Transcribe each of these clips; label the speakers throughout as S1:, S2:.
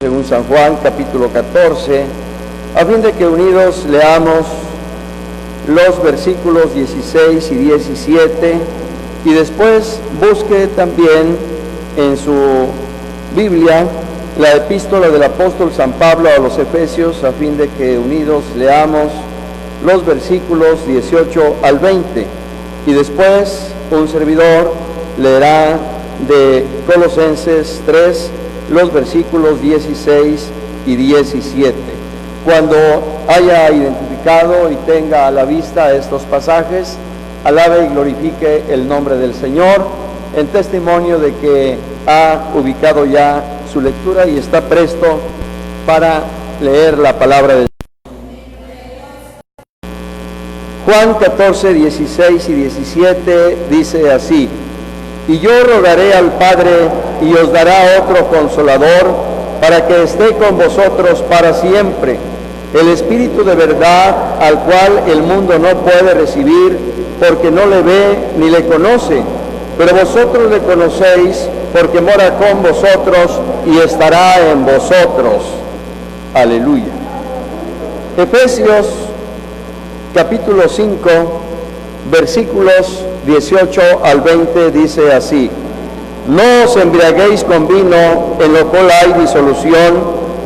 S1: Según San Juan, capítulo 14, a fin de que unidos leamos los versículos 16 y 17, y después busque también en su Biblia la epístola del apóstol San Pablo a los Efesios, a fin de que unidos leamos los versículos 18 al 20, y después un servidor leerá de Colosenses 3, los versículos 16 y 17. Cuando haya identificado y tenga a la vista estos pasajes, alabe y glorifique el nombre del Señor, en testimonio de que ha ubicado ya su lectura y está presto para leer la palabra de Dios. Juan 14, 16 y 17 dice así: y yo rogaré al Padre, y os dará otro Consolador, para que esté con vosotros para siempre, el Espíritu de verdad, al cual el mundo no puede recibir, porque no le ve ni le conoce, pero vosotros le conocéis, porque mora con vosotros y estará en vosotros. Aleluya. Efesios capítulo 5, versículos 18 al 20 dice así: no os embriaguéis con vino, en lo cual hay disolución,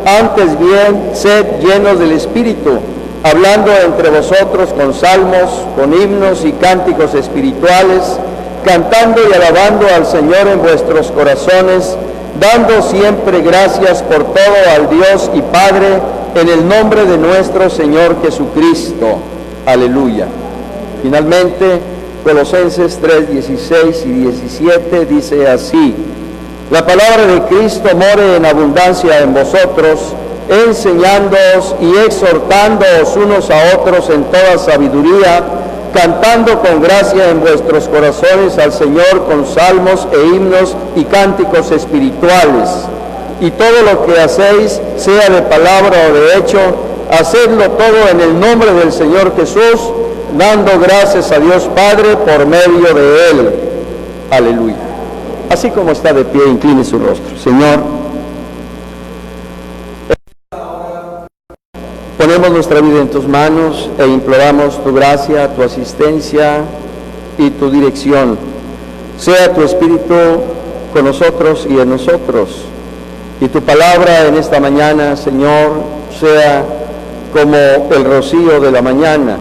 S1: antes bien sed llenos del Espíritu, hablando entre vosotros con salmos, con himnos y cánticos espirituales, cantando y alabando al Señor en vuestros corazones, dando siempre gracias por todo al Dios y Padre, en el nombre de nuestro Señor Jesucristo. Aleluya. Finalmente, Colosenses 3, 16 y 17 dice así: la palabra de Cristo more en abundancia en vosotros, enseñándoos y exhortándoos unos a otros en toda sabiduría, cantando con gracia en vuestros corazones al Señor con salmos e himnos y cánticos espirituales. Y todo lo que hacéis, sea de palabra o de hecho, hacedlo todo en el nombre del Señor Jesús, dando gracias a Dios Padre por medio de Él. Aleluya. Así como está de pie, incline su rostro. Señor, ponemos nuestra vida en tus manos e imploramos tu gracia, tu asistencia y tu dirección. Sea tu Espíritu con nosotros y en nosotros. Y tu palabra en esta mañana, Señor, sea como el rocío de la mañana.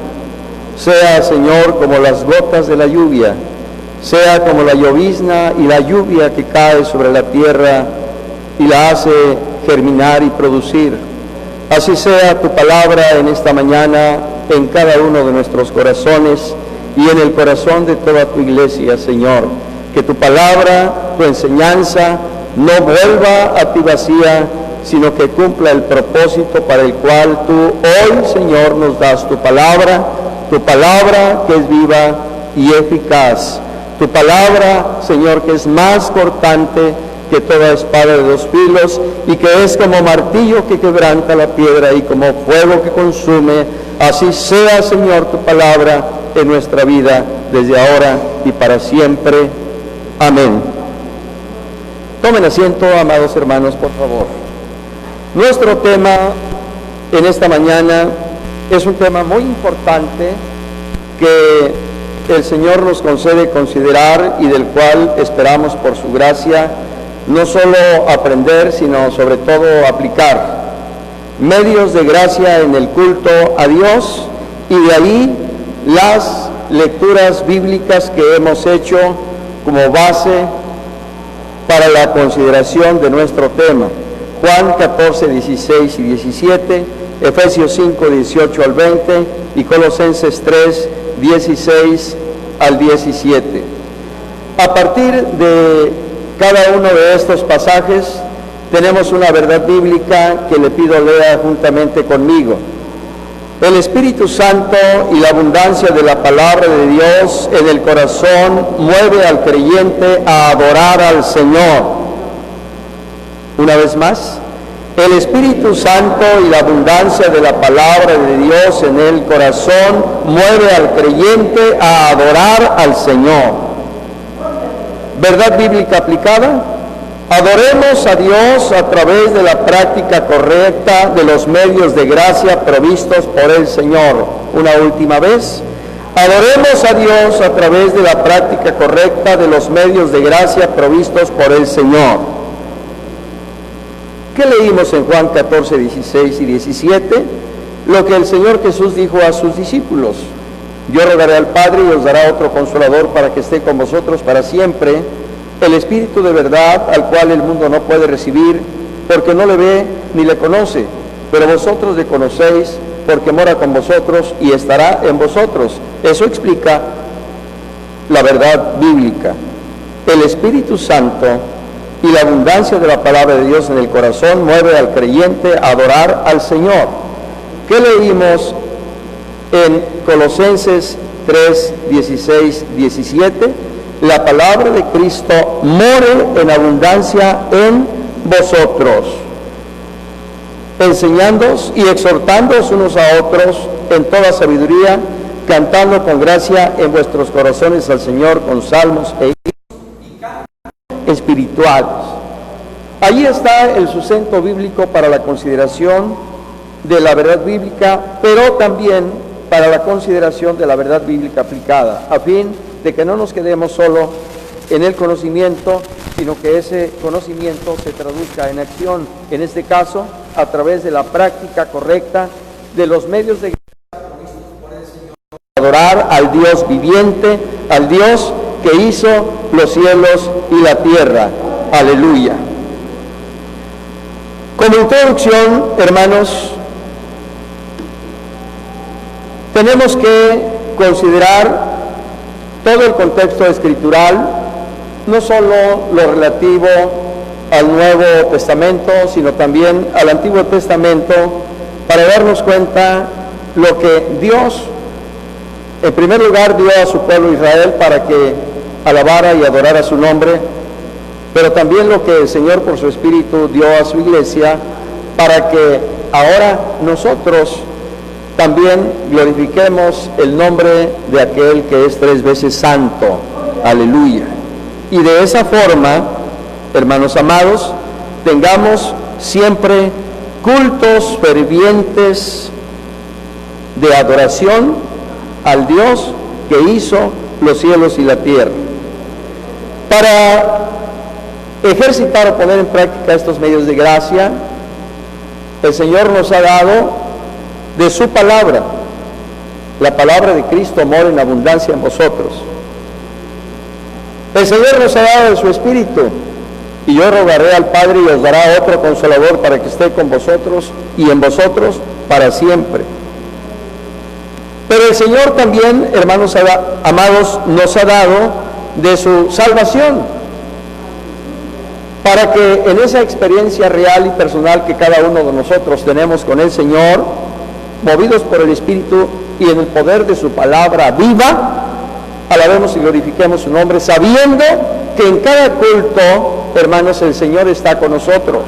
S1: Sea, Señor, como las gotas de la lluvia, sea como la llovizna y la lluvia que cae sobre la tierra y la hace germinar y producir. Así sea tu palabra en esta mañana en cada uno de nuestros corazones y en el corazón de toda tu iglesia, Señor. Que tu palabra, tu enseñanza, no vuelva a ti vacía, sino que cumpla el propósito para el cual tú hoy, Señor, nos das tu palabra que es viva y eficaz, tu palabra, Señor, que es más cortante que toda espada de dos filos y que es como martillo que quebranta la piedra y como fuego que consume. Así sea, Señor, tu palabra en nuestra vida desde ahora y para siempre. Amén. Tomen asiento, amados hermanos, por favor. Nuestro tema en esta mañana es un tema muy importante que el Señor nos concede considerar y del cual esperamos por su gracia no solo aprender, sino sobre todo aplicar. Medios de gracia en el culto a Dios, y de ahí las lecturas bíblicas que hemos hecho como base para la consideración de nuestro tema. Juan 14, 16 y 17, Efesios 5, 18 al 20 y Colosenses 3, 16 al 17. A partir de cada uno de estos pasajes tenemos una verdad bíblica que le pido lea juntamente conmigo. El Espíritu Santo y la abundancia de la palabra de Dios en el corazón mueve al creyente a adorar al Señor. Una vez más, el Espíritu Santo y la abundancia de la palabra de Dios en el corazón mueve al creyente a adorar al Señor. ¿Verdad bíblica aplicada? Adoremos a Dios a través de la práctica correcta de los medios de gracia provistos por el Señor. Una última vez. Adoremos a Dios a través de la práctica correcta de los medios de gracia provistos por el Señor. ¿Qué leímos en Juan 14, 16 y 17? Lo que el Señor Jesús dijo a sus discípulos: yo rogaré al Padre y os dará otro consolador para que esté con vosotros para siempre, el Espíritu de verdad, al cual el mundo no puede recibir, porque no le ve ni le conoce, pero vosotros le conocéis, porque mora con vosotros y estará en vosotros. Eso explica la verdad bíblica. El Espíritu Santo y la abundancia de la palabra de Dios en el corazón mueve al creyente a adorar al Señor. ¿Qué leímos en Colosenses 3, 16, 17? La palabra de Cristo more en abundancia en vosotros, enseñándoos y exhortándoos unos a otros en toda sabiduría, cantando con gracia en vuestros corazones al Señor con salmos e himnos espirituales. Allí está el sustento bíblico para la consideración de la verdad bíblica, pero también para la consideración de la verdad bíblica aplicada, a fin de que no nos quedemos solo en el conocimiento, sino que ese conocimiento se traduzca en acción, en este caso, a través de la práctica correcta de los medios de gracia provistos por el Señor. Adorar al Dios viviente, al Dios que hizo los cielos y la tierra. Aleluya. Como introducción, hermanos, tenemos que considerar todo el contexto escritural, no solo lo relativo al Nuevo Testamento, sino también al Antiguo Testamento, para darnos cuenta lo que Dios, en primer lugar, dio a su pueblo Israel para que alabara y adorara su nombre, pero también lo que el Señor por su Espíritu dio a su iglesia para que ahora nosotros también glorifiquemos el nombre de aquel que es 3 veces santo. Aleluya. Y de esa forma, hermanos amados, tengamos siempre cultos fervientes de adoración al Dios que hizo los cielos y la tierra. Para ejercitar o poner en práctica estos medios de gracia, el Señor nos ha dado de su palabra. La palabra de Cristo mora en abundancia en vosotros. El Señor nos ha dado de su Espíritu, y yo rogaré al Padre y os dará otro consolador para que esté con vosotros y en vosotros para siempre. Pero el Señor también, hermanos amados, nos ha dado de su salvación, para que en esa experiencia real y personal que cada uno de nosotros tenemos con el Señor, movidos por el Espíritu y en el poder de su palabra viva, alabemos y glorifiquemos su nombre, sabiendo que en cada culto, hermanos, el Señor está con nosotros,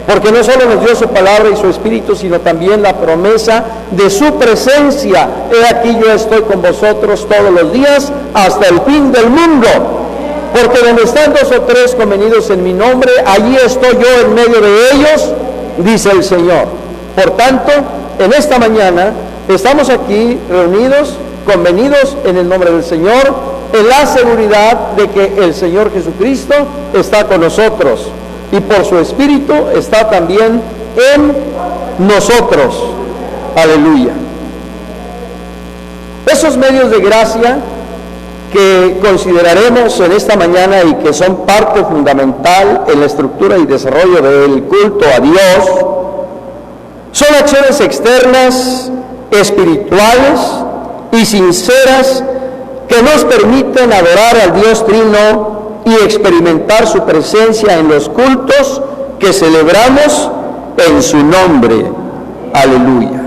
S1: porque no solo nos dio su palabra y su Espíritu, sino también la promesa de su presencia. He aquí yo estoy con vosotros todos los días hasta el fin del mundo, porque donde están 2 o 3 convenidos en mi nombre, allí estoy yo en medio de ellos, dice el Señor. Por tanto, en esta mañana estamos aquí reunidos, convenidos en el nombre del Señor, en la seguridad de que el Señor Jesucristo está con nosotros y por su Espíritu está también en nosotros. Aleluya. Esos medios de gracia que consideraremos en esta mañana y que son parte fundamental en la estructura y desarrollo del culto a Dios, son acciones externas, espirituales y sinceras que nos permiten adorar al Dios Trino y experimentar su presencia en los cultos que celebramos en su nombre. Aleluya.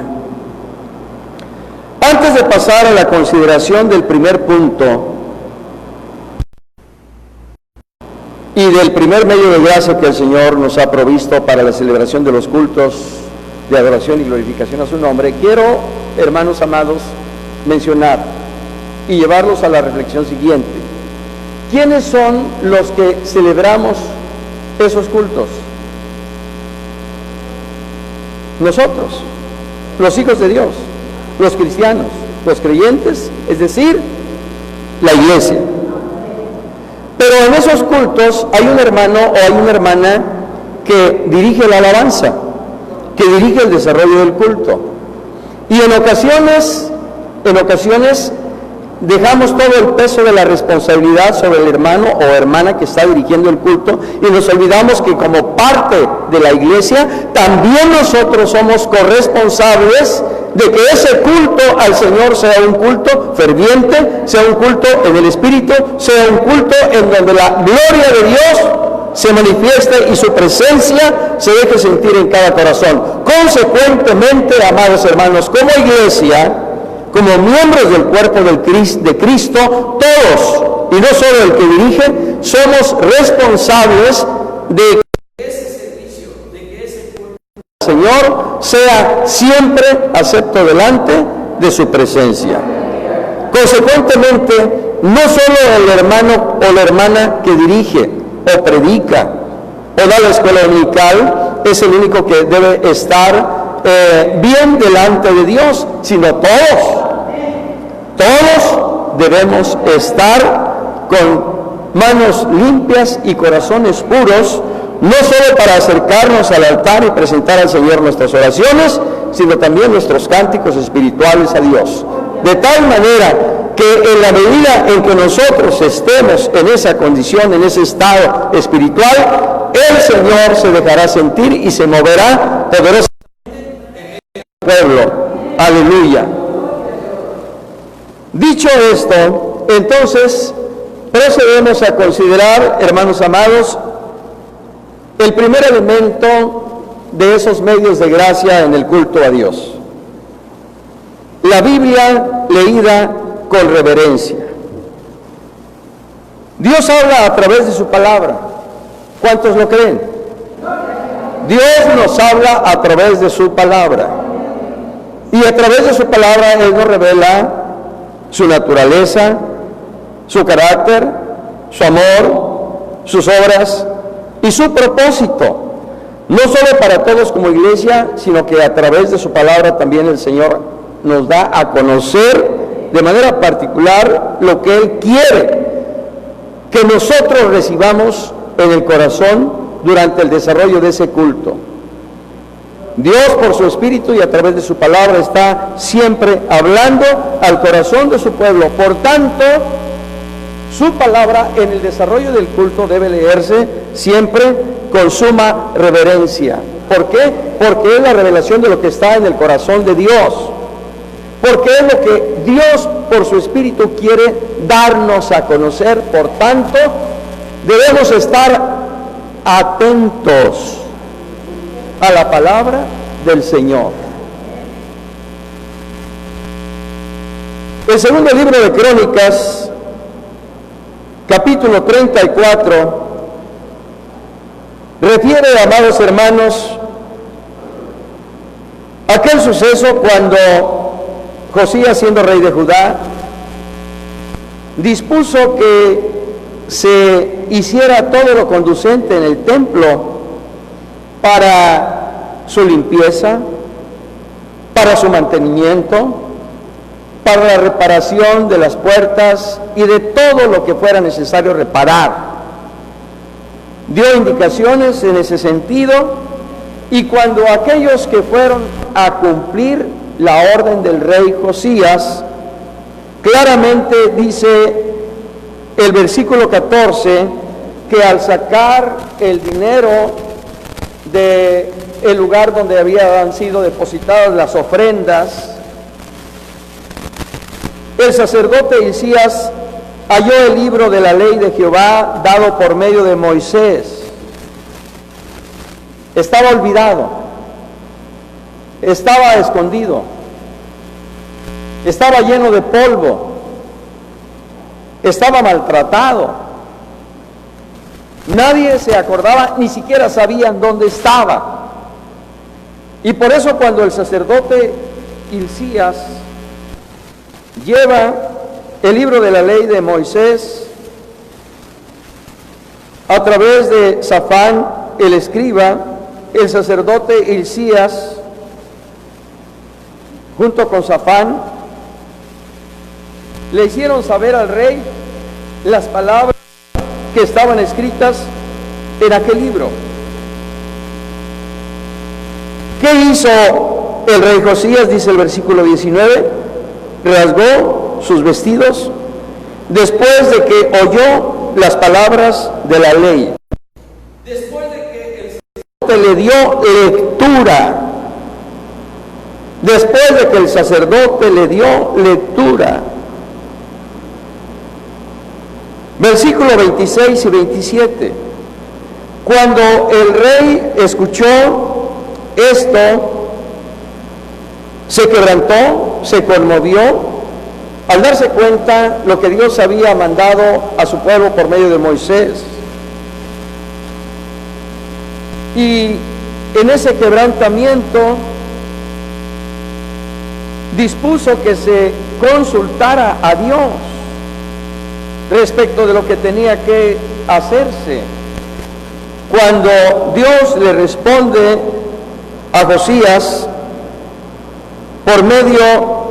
S1: Antes de pasar a la consideración del primer punto y del primer medio de gracia que el Señor nos ha provisto para la celebración de los cultos de adoración y glorificación a su nombre, quiero, hermanos amados, mencionar y llevarlos a la reflexión siguiente. ¿Quiénes son los que celebramos esos cultos? Nosotros, los hijos de Dios, los cristianos, los creyentes, es decir, la iglesia. Pero en esos cultos hay un hermano o hay una hermana que dirige la alabanza, que dirige el desarrollo del culto. Y en ocasiones dejamos todo el peso de la responsabilidad sobre el hermano o hermana que está dirigiendo el culto y nos olvidamos que como parte de la iglesia también nosotros somos corresponsables de que ese culto al Señor sea un culto ferviente, sea un culto en el Espíritu, sea un culto en donde la gloria de Dios se manifieste y su presencia se deje sentir en cada corazón. Consecuentemente, amados hermanos, como iglesia, como miembros del cuerpo de Cristo, todos, y no solo el que dirige, somos responsables de que ese servicio, de que ese culto al Señor sea siempre acepto delante de su presencia. Consecuentemente, no solo el hermano o la hermana que dirige o predica o da la escuela dominical es el único que debe estar bien delante de Dios, sino todos debemos estar con manos limpias y corazones puros, no solo para acercarnos al altar y presentar al Señor nuestras oraciones, sino también nuestros cánticos espirituales a Dios. De tal manera que en la medida en que nosotros estemos en esa condición, en ese estado espiritual, el Señor se dejará sentir y se moverá poderosamente en el pueblo. Aleluya. Dicho esto, entonces procedemos a considerar, hermanos amados, el primer elemento de esos medios de gracia en el culto a Dios. La Biblia leída con reverencia. Dios habla a través de su palabra. ¿Cuántos lo creen? Dios nos habla a través de su palabra. Y a través de su palabra Él nos revela su naturaleza, su carácter, su amor, sus obras y su propósito. No solo para todos como iglesia, sino que a través de su palabra también el Señor nos da a conocer de manera particular lo que Él quiere que nosotros recibamos en el corazón durante el desarrollo de ese culto. Dios por su Espíritu y a través de su palabra está siempre hablando al corazón de su pueblo. Por tanto, su palabra en el desarrollo del culto debe leerse siempre con suma reverencia. ¿Por qué? Porque es la revelación de lo que está en el corazón de Dios. Porque es lo que Dios por su Espíritu quiere darnos a conocer. Por tanto, debemos estar atentos a la palabra del Señor. El segundo libro de Crónicas, capítulo 34, refiere, amados hermanos, aquel suceso cuando Josías, siendo rey de Judá, dispuso que se hiciera todo lo conducente en el templo para su limpieza, para su mantenimiento, para la reparación de las puertas y de todo lo que fuera necesario reparar. Dio indicaciones en ese sentido, y cuando aquellos que fueron a cumplir la orden del rey Josías, claramente dice el versículo 14, que al sacar el dinero del lugar donde habían sido depositadas las ofrendas, el sacerdote Hilcías halló el libro de la ley de Jehová dado por medio de Moisés. Estaba olvidado, estaba escondido, estaba lleno de polvo, estaba maltratado. Nadie se acordaba, ni siquiera sabían dónde estaba. Y por eso cuando el sacerdote Hilcías lleva el libro de la ley de Moisés a través de Safán, el escriba, el sacerdote Hilcías, junto con Safán, le hicieron saber al rey las palabras que estaban escritas en aquel libro. ¿Qué hizo el rey Josías? Dice el versículo 19, rasgó sus vestidos después de que oyó las palabras de la ley. Después de que el sacerdote le dio lectura. Después de que el sacerdote le dio lectura. Versículo 26 y 27. Cuando el rey escuchó esto, se quebrantó, se conmovió, al darse cuenta lo que Dios había mandado a su pueblo por medio de Moisés. Y en ese quebrantamiento dispuso que se consultara a Dios respecto de lo que tenía que hacerse. Cuando Dios le responde a Josías por medio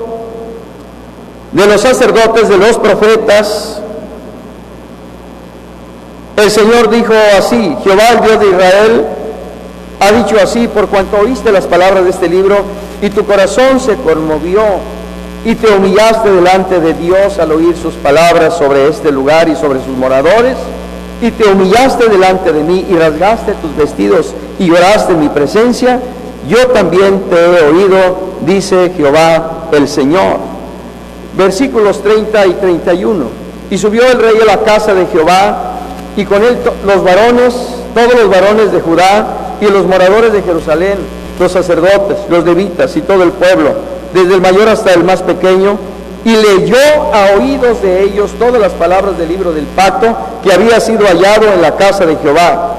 S1: de los sacerdotes, de los profetas, el Señor dijo así: Jehová, el Dios de Israel, ha dicho así: por cuanto oíste las palabras de este libro y tu corazón se conmovió y te humillaste delante de Dios al oír sus palabras sobre este lugar y sobre sus moradores, y te humillaste delante de mí y rasgaste tus vestidos y lloraste en mi presencia, yo también te he oído, dice Jehová el Señor. Versículos 30 y 31. Y subió el rey a la casa de Jehová, y con él los varones, todos los varones de Judá y los moradores de Jerusalén, los sacerdotes, los levitas y todo el pueblo, desde el mayor hasta el más pequeño, y leyó a oídos de ellos todas las palabras del libro del pacto que había sido hallado en la casa de Jehová.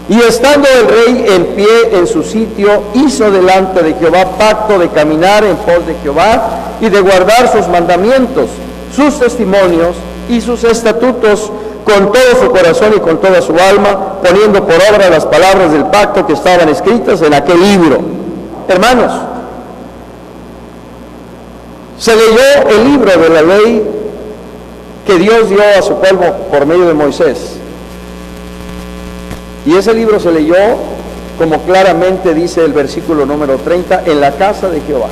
S1: Y estando el rey en pie en su sitio, hizo delante de Jehová pacto de caminar en pos de Jehová y de guardar sus mandamientos, sus testimonios y sus estatutos con todo su corazón y con toda su alma, poniendo por obra las palabras del pacto que estaban escritas en aquel libro. Hermanos, se leyó el libro de la ley que Dios dio a su pueblo por medio de Moisés. Y ese libro se leyó, como claramente dice el versículo número 30, en la casa de Jehová.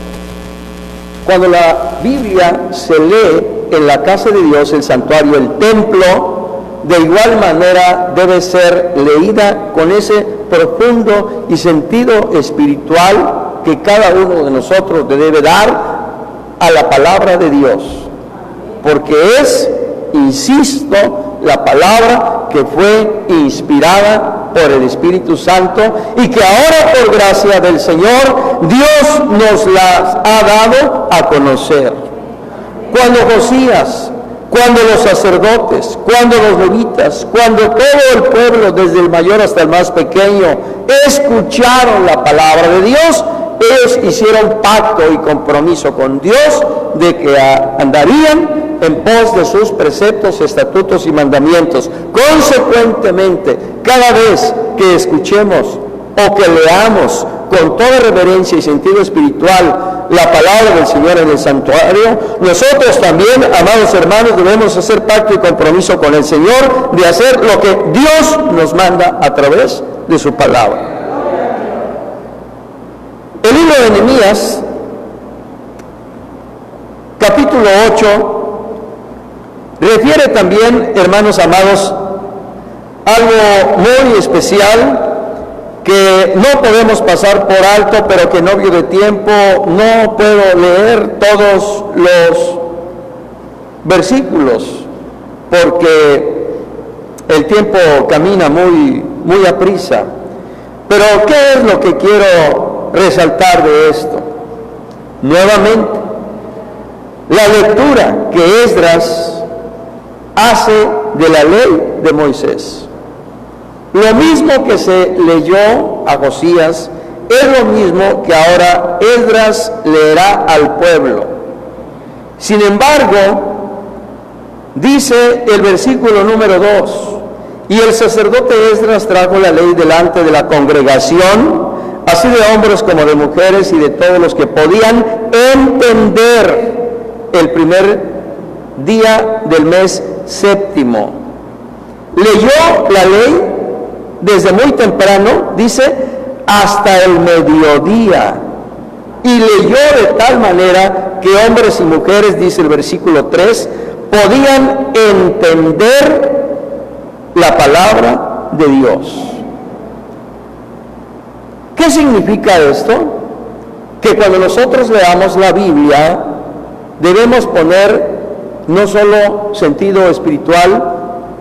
S1: Cuando la Biblia se lee en la casa de Dios, el santuario, el templo, de igual manera debe ser leída con ese profundo y sentido espiritual que cada uno de nosotros le debe dar a la palabra de Dios, porque es, insisto, la palabra que fue inspirada por el Espíritu Santo y que ahora, por gracia del Señor, Dios nos la ha dado a conocer. Cuando Josías, cuando los sacerdotes, cuando los levitas, cuando todo el pueblo, desde el mayor hasta el más pequeño, escucharon la palabra de Dios, ellos hicieron pacto y compromiso con Dios de que andarían en pos de sus preceptos, estatutos y mandamientos. Consecuentemente, cada vez que escuchemos o que leamos con toda reverencia y sentido espiritual la palabra del Señor en el santuario, nosotros también, amados hermanos, debemos hacer pacto y compromiso con el Señor de hacer lo que Dios nos manda a través de su palabra. El libro de Nehemías, capítulo 8, refiere también, hermanos amados, algo muy especial que no podemos pasar por alto, pero que en obvio de tiempo no puedo leer todos los versículos, porque el tiempo camina muy aprisa. Pero ¿qué es lo que quiero resaltar de esto? Nuevamente, la lectura que Esdras hace de la ley de Moisés. Lo mismo que se leyó a Josías es lo mismo que ahora Esdras leerá al pueblo. Sin embargo, dice el versículo número 2: Y el sacerdote Esdras trajo la ley delante de la congregación, así de hombres como de mujeres y de todos los que podían entender, el primer día del mes séptimo. Leyó la ley desde muy temprano, dice, hasta el mediodía. Y leyó de tal manera que hombres y mujeres, dice el versículo 3, podían entender la palabra de Dios. ¿Qué significa esto? Que cuando nosotros leamos la Biblia, debemos poner no solo sentido espiritual,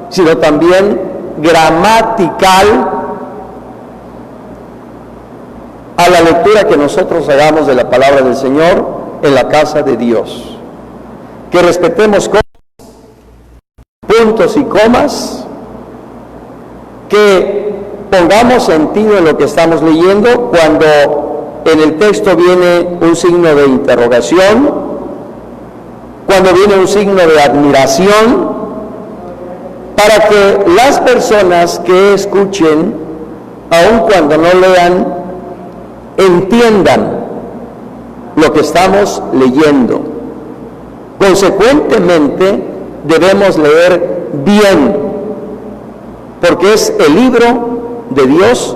S1: sino también gramatical a la lectura que nosotros hagamos de la palabra del Señor en la casa de Dios. Que respetemos puntos y comas, que pongamos sentido en lo que estamos leyendo cuando en el texto viene un signo de interrogación, cuando viene un signo de admiración, para que las personas que escuchen, aun cuando no lean, entiendan lo que estamos leyendo. Consecuentemente, debemos leer bien, porque es el libro de Dios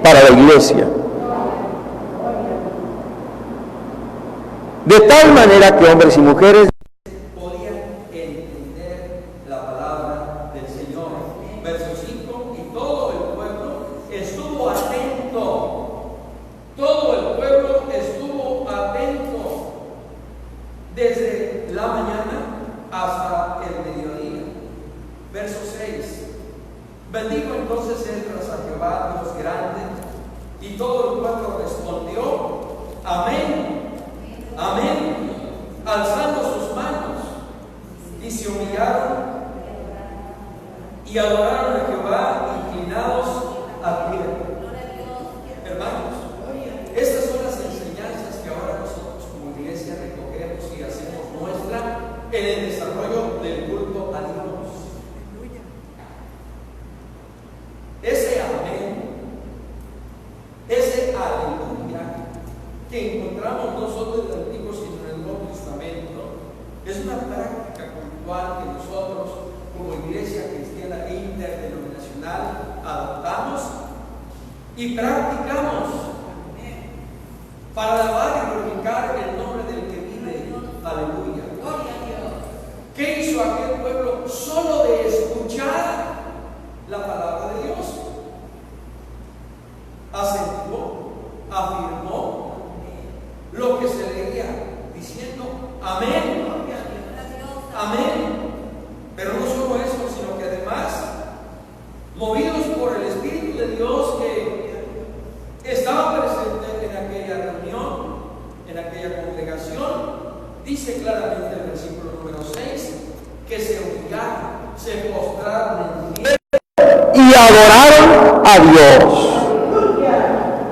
S1: para la iglesia. De tal manera que hombres y mujeres podían entender la palabra del Señor. Verso 5, y todo el pueblo estuvo atento. Todo el pueblo estuvo atento desde la mañana hasta el mediodía. Verso 6. Bendijo entonces Esdras a Jehová, Dios grande, y todo el pueblo respondió, amén. Amén, alzando sus manos, y se humillaron y adoraron a Jehová, inclinados a tierra. Hermanos, estas son las enseñanzas que ahora nosotros como iglesia recogemos y hacemos nuestra en el desarrollo del culto a Dios. Ese amén, ese aleluya que encontramos no solo en el Antiguo sino en el Nuevo Testamento, es una práctica cultural que nosotros como iglesia cristiana e interdenominacional adoptamos y practicamos para alabar y glorificar el nombre del que vive. Aleluya. ¿Qué hizo aquel pueblo? Solo de escuchar la palabra de Dios, acentuó, afirmó lo que se leía, diciendo amén, amén. Pero no solo eso, sino que además, movidos por el Espíritu de Dios que estaba presente en aquella reunión, en aquella congregación, dice claramente el versículo número 6, que se humillaron, se postraron en tierra y adoraron a Dios.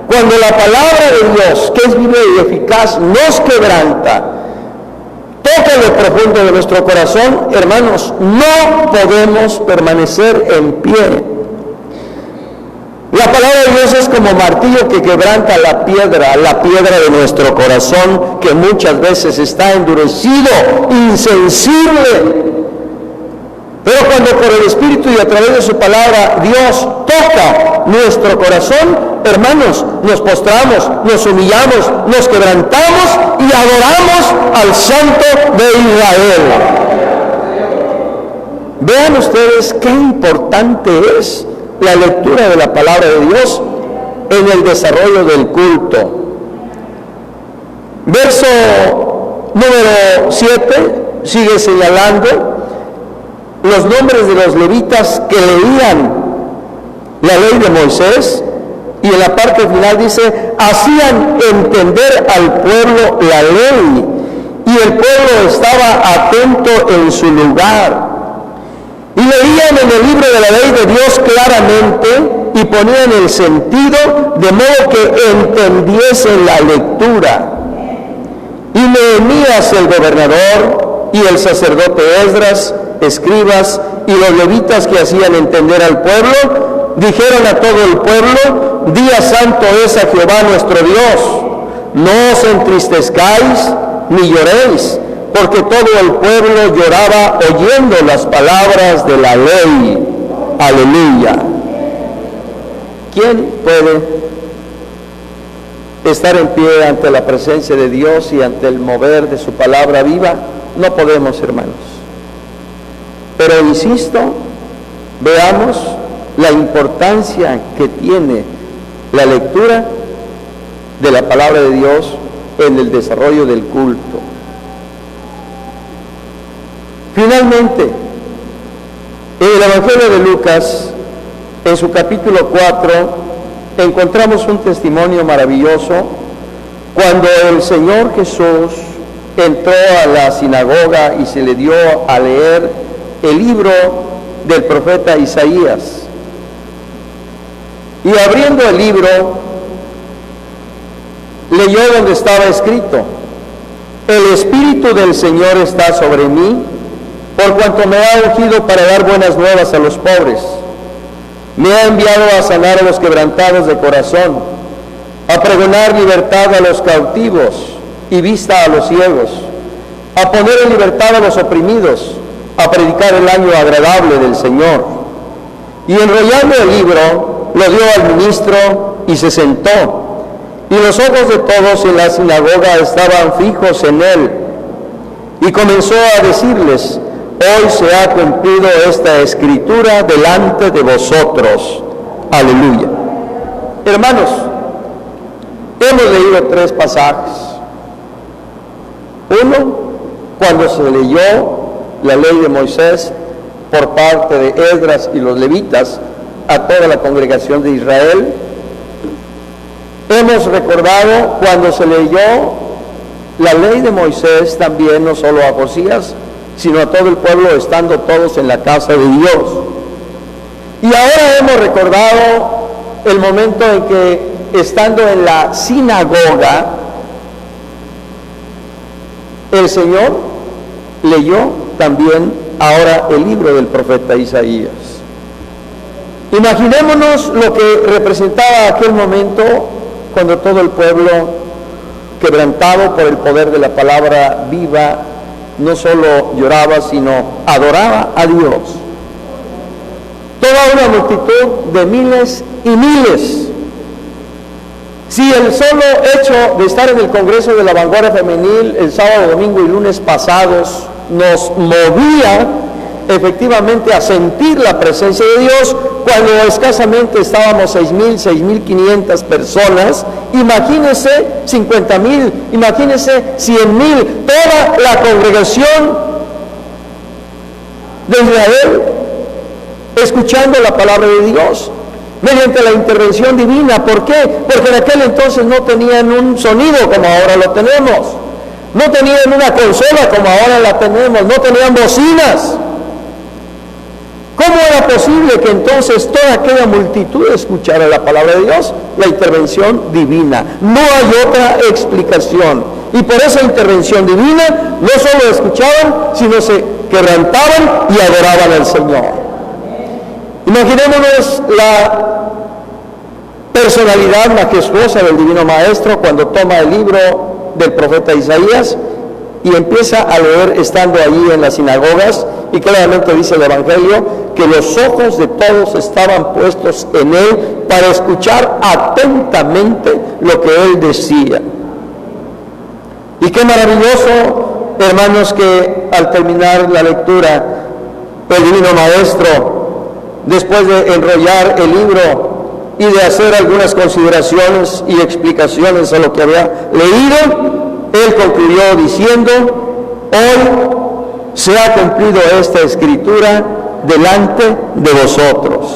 S1: Cuando la palabra de Dios, que es viva y eficaz, nos quebranta, toca lo profundo de nuestro corazón, hermanos, no podemos permanecer en pie. La palabra de Dios es como martillo que quebranta la piedra de nuestro corazón, que muchas veces está endurecido, insensible. Pero cuando por el Espíritu y a través de su palabra Dios toca nuestro corazón, hermanos, nos postramos, nos humillamos, nos quebrantamos y adoramos al Santo de Israel. Vean ustedes qué importante es la lectura de la palabra de Dios en el desarrollo del culto. Verso número 7 sigue señalando los nombres de los levitas que leían la ley de Moisés, y en la parte final dice, hacían entender al pueblo la ley, y el pueblo estaba atento en su lugar, y leían en el libro de la ley de Dios claramente, y ponían el sentido de modo que entendiesen la lectura. Y Nehemías el gobernador y el sacerdote Esdras escribas y los levitas que hacían entender al pueblo, dijeron a todo el pueblo: día santo es a Jehová nuestro Dios, no os entristezcáis ni lloréis, porque todo el pueblo lloraba oyendo las palabras de la ley. Aleluya. ¿Quién puede estar en pie ante la presencia de Dios y ante el mover de su palabra viva? No podemos, hermanos. Pero insisto, veamos la importancia que tiene la lectura de la palabra de Dios en el desarrollo del culto. Finalmente, en el Evangelio de Lucas, en su capítulo 4, encontramos un testimonio maravilloso cuando el Señor Jesús entró a la sinagoga y se le dio a leer el libro del profeta Isaías. Y abriendo el libro, leyó donde estaba escrito: el Espíritu del Señor está sobre mí, por cuanto me ha ungido para dar buenas nuevas a los pobres. Me ha enviado a sanar a los quebrantados de corazón, a pregonar libertad a los cautivos y vista a los ciegos, a poner en libertad a los oprimidos, a predicar el año agradable del Señor. Y enrollando el libro, lo dio al ministro y se sentó. Y los ojos de todos en la sinagoga estaban fijos en él. Y comenzó a decirles: hoy se ha cumplido esta escritura delante de vosotros. Aleluya. Hermanos, hemos leído 3 pasajes. Uno, cuando se leyó la ley de Moisés por parte de Esdras y los levitas a toda la congregación de Israel. Hemos recordado cuando se leyó la ley de Moisés también, no solo a Josías, sino a todo el pueblo, estando todos en la casa de Dios. Y ahora hemos recordado el momento en que, estando en la sinagoga, el Señor leyó también ahora el libro del profeta Isaías. Imaginémonos lo que representaba aquel momento cuando todo el pueblo, quebrantado por el poder de la palabra viva, no solo lloraba, sino adoraba a Dios. Toda una multitud de miles y miles. Si el solo hecho de estar en el Congreso de la Vanguardia Femenil el sábado, domingo y lunes pasados nos movía efectivamente a sentir la presencia de Dios, cuando escasamente estábamos 6,000, 6,500 personas, imagínense 50,000, imagínense 100,000, toda la congregación de Israel escuchando la palabra de Dios mediante la intervención divina. ¿Por qué? Porque en aquel entonces no tenían un sonido como ahora lo tenemos, no tenían una consola como ahora la tenemos, no tenían bocinas. ¿Cómo era posible que entonces toda aquella multitud escuchara la palabra de Dios? La intervención divina. No hay otra explicación. Y por esa intervención divina, no solo escuchaban, sino se quebrantaban y adoraban al Señor. Imaginémonos la personalidad majestuosa del Divino Maestro cuando toma el libro del profeta Isaías y empieza a leer estando allí en las sinagogas, y claramente dice el Evangelio que los ojos de todos estaban puestos en él para escuchar atentamente lo que él decía. Y qué maravilloso, hermanos, que al terminar la lectura, el Divino Maestro, después de enrollar el libro y de hacer algunas consideraciones y explicaciones a lo que había leído, él concluyó diciendo: hoy se ha cumplido esta escritura delante de vosotros.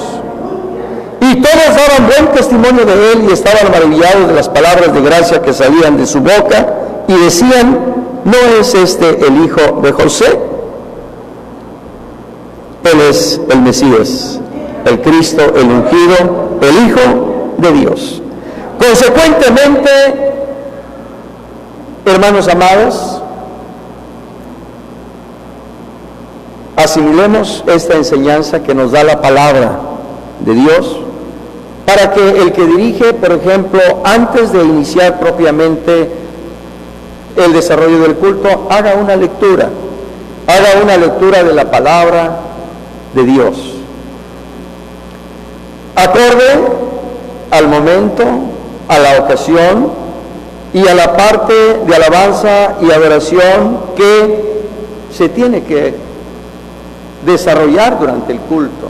S1: Y todos daban buen testimonio de él y estaban maravillados de las palabras de gracia que salían de su boca, y decían: ¿no es este el hijo de José? Él es el Mesías, el Cristo, el ungido, el Hijo de Dios. Consecuentemente, hermanos amados, asimilemos esta enseñanza que nos da la palabra de Dios, para que el que dirige, por ejemplo, antes de iniciar propiamente el desarrollo del culto, haga una lectura de la palabra de Dios, acorde al momento, a la ocasión y a la parte de alabanza y adoración que se tiene que desarrollar durante el culto.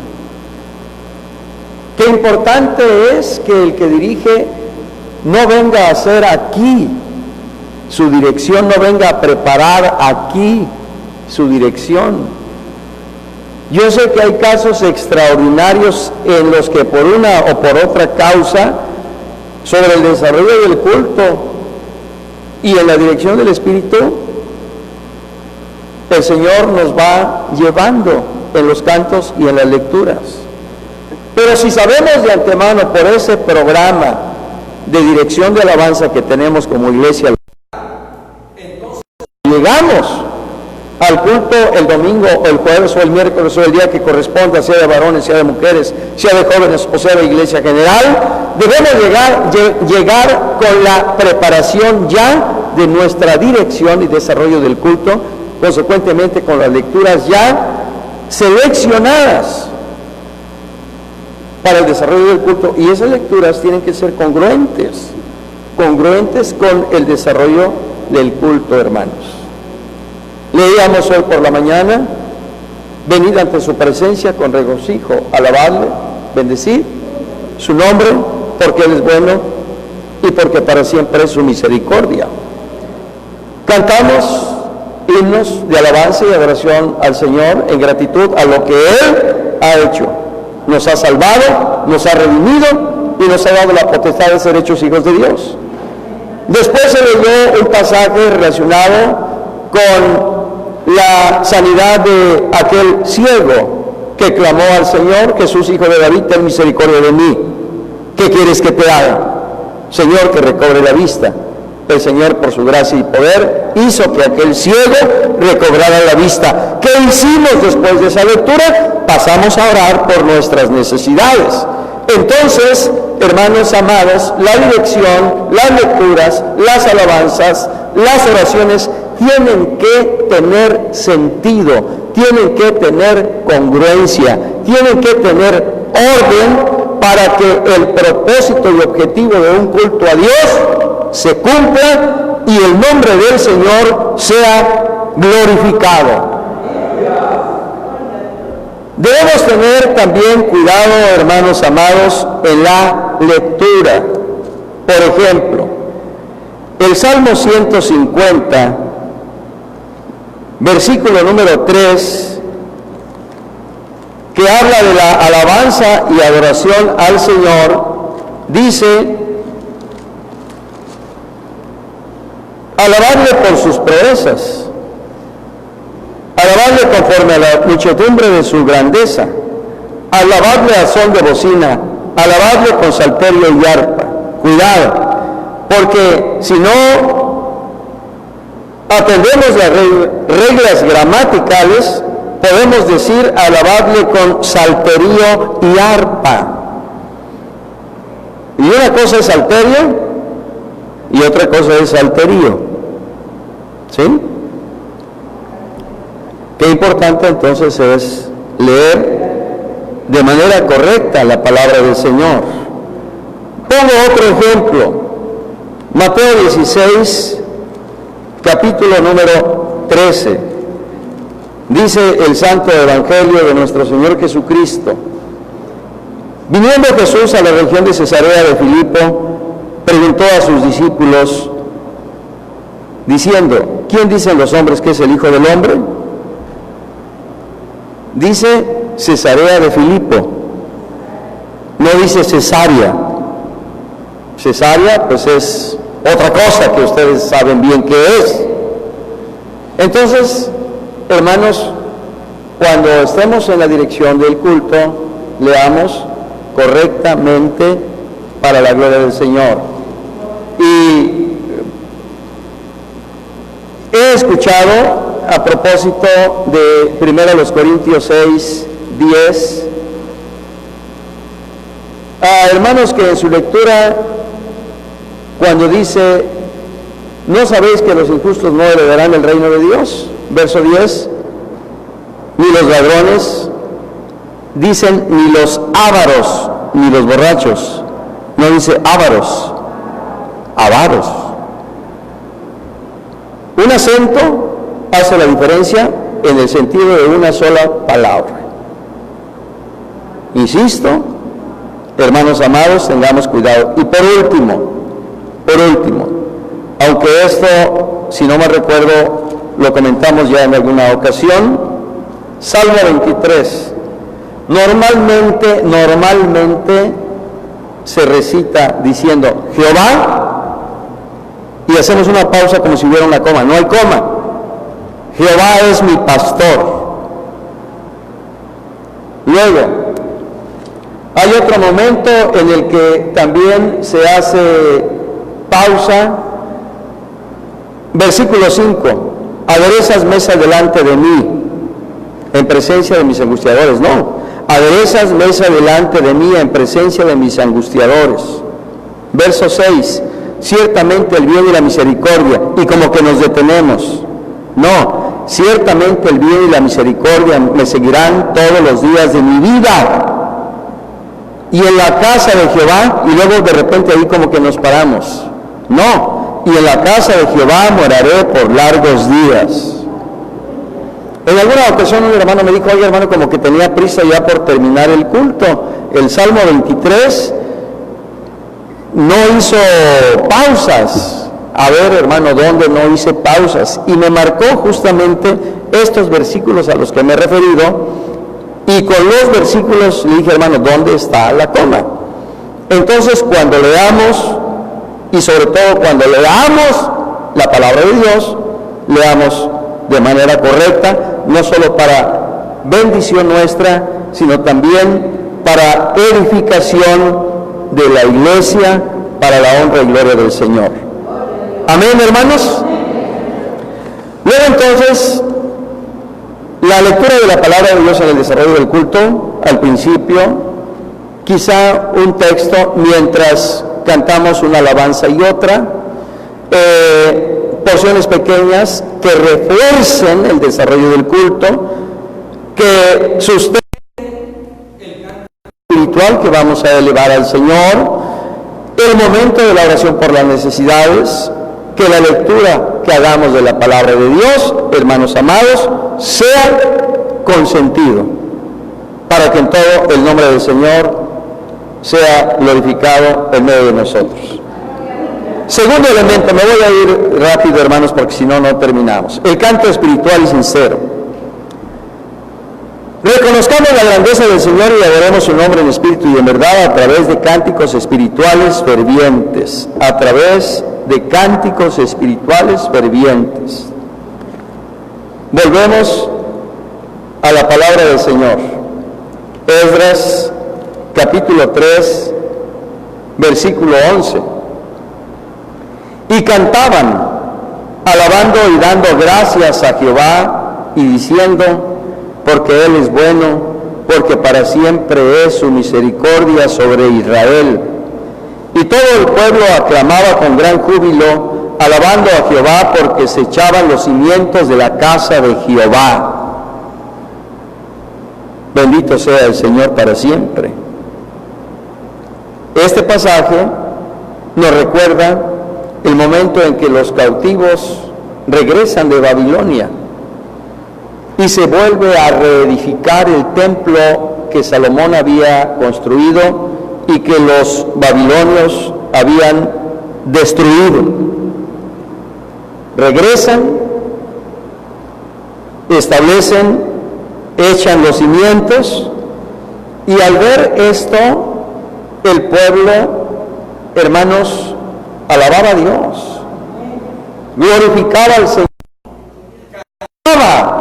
S1: Qué importante es que el que dirige no venga a hacer aquí su dirección, no venga a preparar aquí su dirección. Yo sé que hay casos extraordinarios en los que por una o por otra causa, sobre el desarrollo del culto y en la dirección del Espíritu, el Señor nos va llevando en los cantos y en las lecturas. Pero si sabemos de antemano por ese programa de dirección de alabanza que tenemos como iglesia, entonces llegamos al culto el domingo o el jueves o el miércoles o el día que corresponda, sea de varones, sea de mujeres, sea de jóvenes o sea de iglesia general, debemos llegar con la preparación ya de nuestra dirección y desarrollo del culto, consecuentemente con las lecturas ya seleccionadas para el desarrollo del culto, y esas lecturas tienen que ser congruentes con el desarrollo del culto, hermanos. Leíamos hoy por la mañana: venid ante su presencia con regocijo, alabarle, bendecid su nombre, porque Él es bueno y porque para siempre es su misericordia. Cantamos himnos de alabanza y adoración al Señor en gratitud a lo que Él ha hecho. Nos ha salvado, nos ha redimido y nos ha dado la potestad de ser hechos hijos de Dios. Después se leyó un pasaje relacionado con la sanidad de aquel ciego que clamó al Señor: Jesús, hijo de David, ten misericordia de mí. ¿Qué quieres que te haga? Señor, que recobre la vista. El Señor, por su gracia y poder, hizo que aquel ciego recobrara la vista. ¿Qué hicimos después de esa lectura? Pasamos a orar por nuestras necesidades. Entonces, hermanos amados, la dirección, las lecturas, las alabanzas, las oraciones tienen que tener sentido, tienen que tener congruencia, tienen que tener orden para que el propósito y objetivo de un culto a Dios se cumpla y el nombre del Señor sea glorificado. Debemos tener también cuidado, hermanos amados, en la lectura. Por ejemplo, el Salmo 150, versículo número 3, que habla de la alabanza y adoración al Señor, dice: alabarle por sus proezas, alabarle conforme a la muchedumbre de su grandeza, alabarle a son de bocina, alabarle con salterio y arpa. Cuidado, porque si no atendemos las reglas gramaticales, podemos decir alabarle con salterio y arpa. Y una cosa es salterio y otra cosa es salterio. ¿Sí? Qué importante entonces es leer de manera correcta la palabra del Señor. Pongo otro ejemplo. Mateo 16, capítulo número 13. Dice el Santo Evangelio de nuestro Señor Jesucristo: viniendo Jesús a la región de Cesarea de Filipo, preguntó a sus discípulos, diciendo: ¿quién dicen los hombres que es el Hijo del Hombre? Dice Cesarea de Filipo, no dice Cesarea. Cesarea, pues es otra cosa que ustedes saben bien qué es. Entonces, hermanos, cuando estemos en la dirección del culto, leamos correctamente para la gloria del Señor. Y he escuchado a propósito de 1 Corintios 6, 10. Hermanos, que en su lectura, cuando dice, ¿no sabéis que los injustos no heredarán el reino de Dios? Verso 10, ni los ladrones, dicen, ni los ávaros, ni los borrachos. No dice ávaros, avaros. Un acento hace la diferencia en el sentido de una sola palabra. Insisto, hermanos amados, tengamos cuidado. Y por último, aunque esto, si no me recuerdo, lo comentamos ya en alguna ocasión, Salmo 23, normalmente se recita diciendo Jehová, y hacemos una pausa como si hubiera una coma. No hay coma. Jehová es mi pastor. Luego, hay otro momento en el que también se hace pausa. Versículo 5, aderezas mesa delante de mí, en presencia de mis angustiadores. No, aderezas mesa delante de mí, en presencia de mis angustiadores. Verso 6, ciertamente el bien y la misericordia, y como que nos detenemos. No, ciertamente el bien y la misericordia me seguirán todos los días de mi vida. Y en la casa de Jehová, y luego de repente ahí como que nos paramos. No, y en la casa de Jehová moraré por largos días. En alguna ocasión un hermano me dijo, oye hermano, como que tenía prisa ya por terminar el culto. El Salmo 23 no hizo pausas. A ver, hermano, ¿dónde no hice pausas? Y me marcó justamente estos versículos a los que me he referido, y con los versículos le dije, hermano, ¿dónde está la coma? Entonces, cuando leamos, y sobre todo cuando leamos la palabra de Dios, leamos de manera correcta, no solo para bendición nuestra, sino también para edificación de la iglesia, para la honra y gloria del Señor. Amén, hermanos. Luego entonces, la lectura de la palabra de Dios en el desarrollo del culto, al principio, quizá un texto mientras cantamos una alabanza y otra, porciones pequeñas que refuercen el desarrollo del culto, que sustenten el canto espiritual que vamos a elevar al Señor, el momento de la oración por las necesidades, que la lectura que hagamos de la palabra de Dios, hermanos amados, sea con sentido, para que en todo el nombre del Señor sea glorificado en medio de nosotros. Segundo elemento, me voy a ir rápido, hermanos, porque si no, no terminamos. El canto espiritual y sincero. Reconozcamos la grandeza del Señor y adoremos su nombre en espíritu y en verdad a través de cánticos espirituales fervientes. A través de cánticos espirituales fervientes. Volvemos a la palabra del Señor. Esdras, capítulo 3, versículo 11. Y cantaban, alabando y dando gracias a Jehová y diciendo, porque Él es bueno, porque para siempre es su misericordia sobre Israel. Y todo el pueblo aclamaba con gran júbilo, alabando a Jehová, porque se echaban los cimientos de la casa de Jehová. Bendito sea el Señor para siempre. Este pasaje nos recuerda el momento en que los cautivos regresan de Babilonia y se vuelve a reedificar el templo que Salomón había construido y que los babilonios habían destruido. Regresan, establecen, echan los cimientos, y al ver esto, el pueblo, hermanos, alababa a Dios, glorificaba al Señor, cantaba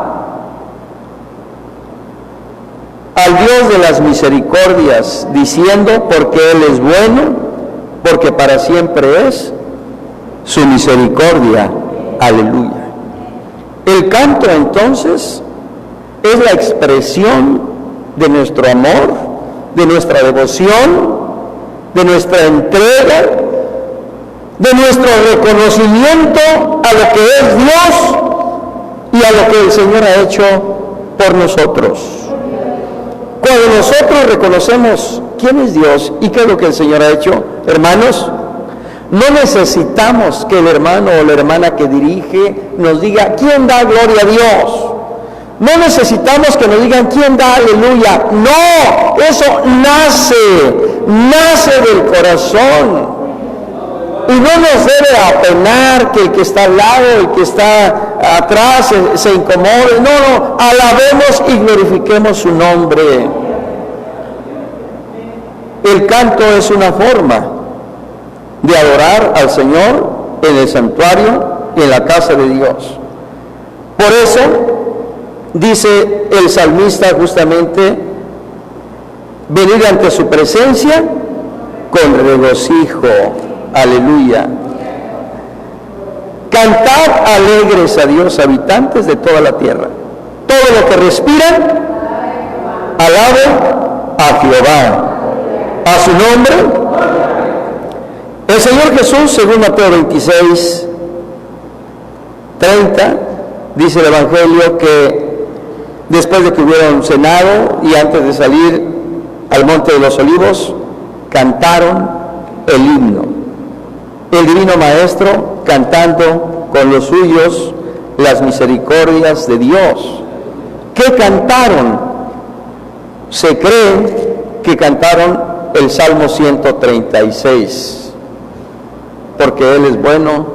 S1: al Dios de las misericordias, diciendo, porque Él es bueno, porque para siempre es su misericordia. Aleluya. El canto entonces es la expresión de nuestro amor, de nuestra devoción, de nuestra entrega, de nuestro reconocimiento a lo que es Dios y a lo que el Señor ha hecho por nosotros. Cuando nosotros reconocemos quién es Dios y qué es lo que el Señor ha hecho, hermanos, no necesitamos que el hermano o la hermana que dirige nos diga quién da gloria a Dios. No necesitamos que nos digan quién da aleluya. No, eso nace del corazón. Y no nos debe apenar que el que está al lado, el que está atrás se incomode. No, alabemos y glorifiquemos su nombre. El canto es una forma de adorar al Señor en el santuario y en la casa de Dios. Por eso dice el salmista justamente, venir ante su presencia con regocijo. Aleluya. Cantad alegres a Dios, habitantes de toda la tierra. Todo lo que respiran, alabe a Jehová. A su nombre. El Señor Jesús, según Mateo 26, 30, dice el Evangelio que después de que hubieron cenado y antes de salir al Monte de los Olivos, cantaron el himno. El Divino Maestro cantando con los suyos las misericordias de Dios. ¿Qué cantaron? Se cree que cantaron el Salmo 136, porque Él es bueno,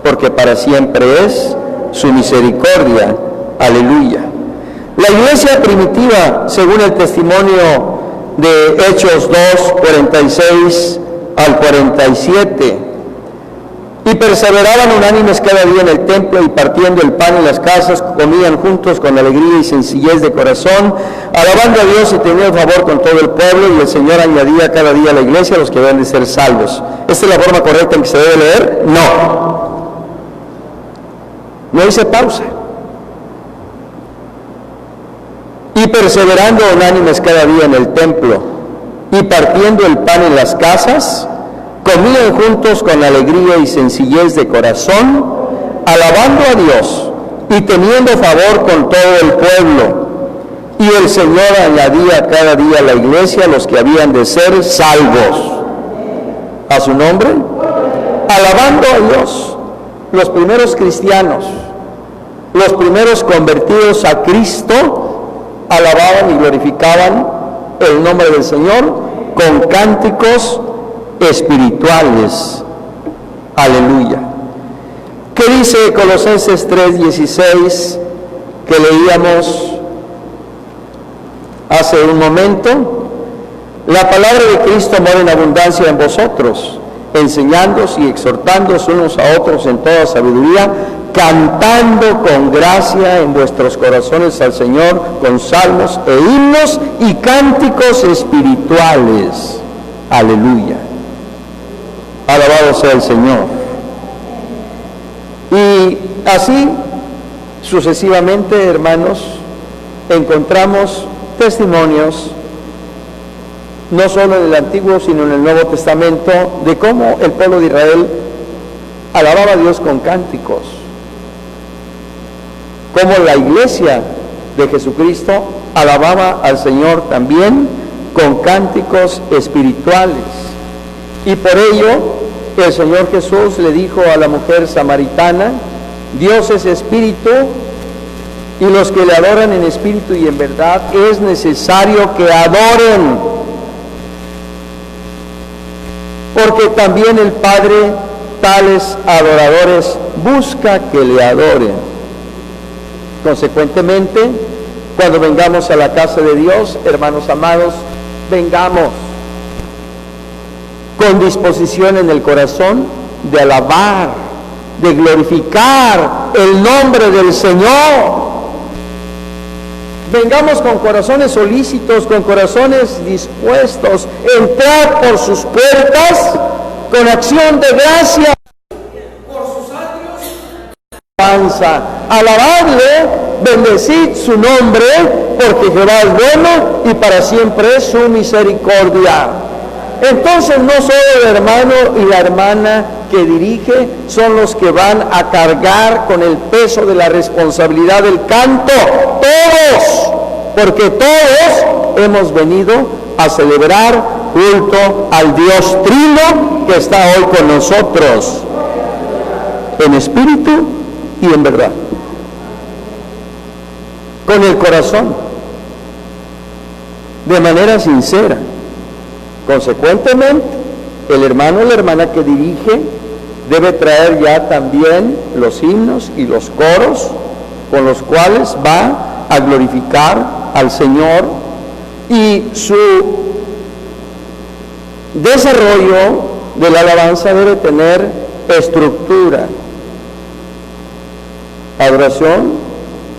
S1: porque para siempre es su misericordia. Aleluya. La iglesia primitiva, según el testimonio de Hechos 2, 46 al 47, y perseveraban unánimes cada día en el templo y partiendo el pan en las casas, comían juntos con alegría y sencillez de corazón, alabando a Dios y teniendo favor con todo el pueblo, y el Señor añadía cada día a la iglesia a los que deben de ser salvos. ¿Esta es la forma correcta en que se debe leer? No hice pausa. Y perseverando unánimes cada día en el templo y partiendo el pan en las casas, comían juntos con alegría y sencillez de corazón, alabando a Dios y teniendo favor con todo el pueblo. Y el Señor añadía cada día a la iglesia los que habían de ser salvos. A su nombre, alabando a Dios. Los primeros cristianos, los primeros convertidos a Cristo, alababan y glorificaban el nombre del Señor con cánticos espirituales. Aleluya. ¿Qué dice Colosenses 3:16 que leíamos hace un momento? La palabra de Cristo mora en abundancia en vosotros, enseñándoos y exhortándoos unos a otros en toda sabiduría, cantando con gracia en vuestros corazones al Señor con salmos e himnos y cánticos espirituales. Aleluya. Alabado sea el Señor. Y así sucesivamente, hermanos, encontramos testimonios no solo en el Antiguo sino en el Nuevo Testamento de cómo el pueblo de Israel alababa a Dios con cánticos, cómo la iglesia de Jesucristo alababa al Señor también con cánticos espirituales. Y por ello el Señor Jesús le dijo a la mujer samaritana: Dios es espíritu, y los que le adoran en espíritu y en verdad es necesario que adoren, porque también el Padre tales adoradores busca que le adoren. Consecuentemente, cuando vengamos a la casa de Dios, hermanos amados, vengamos con disposición en el corazón de alabar, de glorificar el nombre del Señor. Vengamos con corazones solícitos, con corazones dispuestos, entrar por sus puertas con acción de gracia por sus atrios, alabanza. Alabadle, bendecid su nombre, porque Jehová es bueno y para siempre es su misericordia. Entonces no solo el hermano y la hermana que dirige son los que van a cargar con el peso de la responsabilidad del canto, todos, porque todos hemos venido a celebrar culto al Dios Trino que está hoy con nosotros, en espíritu y en verdad, con el corazón, de manera sincera. Consecuentemente, el hermano o la hermana que dirige debe traer ya también los himnos y los coros con los cuales va a glorificar al Señor, y su desarrollo de la alabanza debe tener estructura: adoración,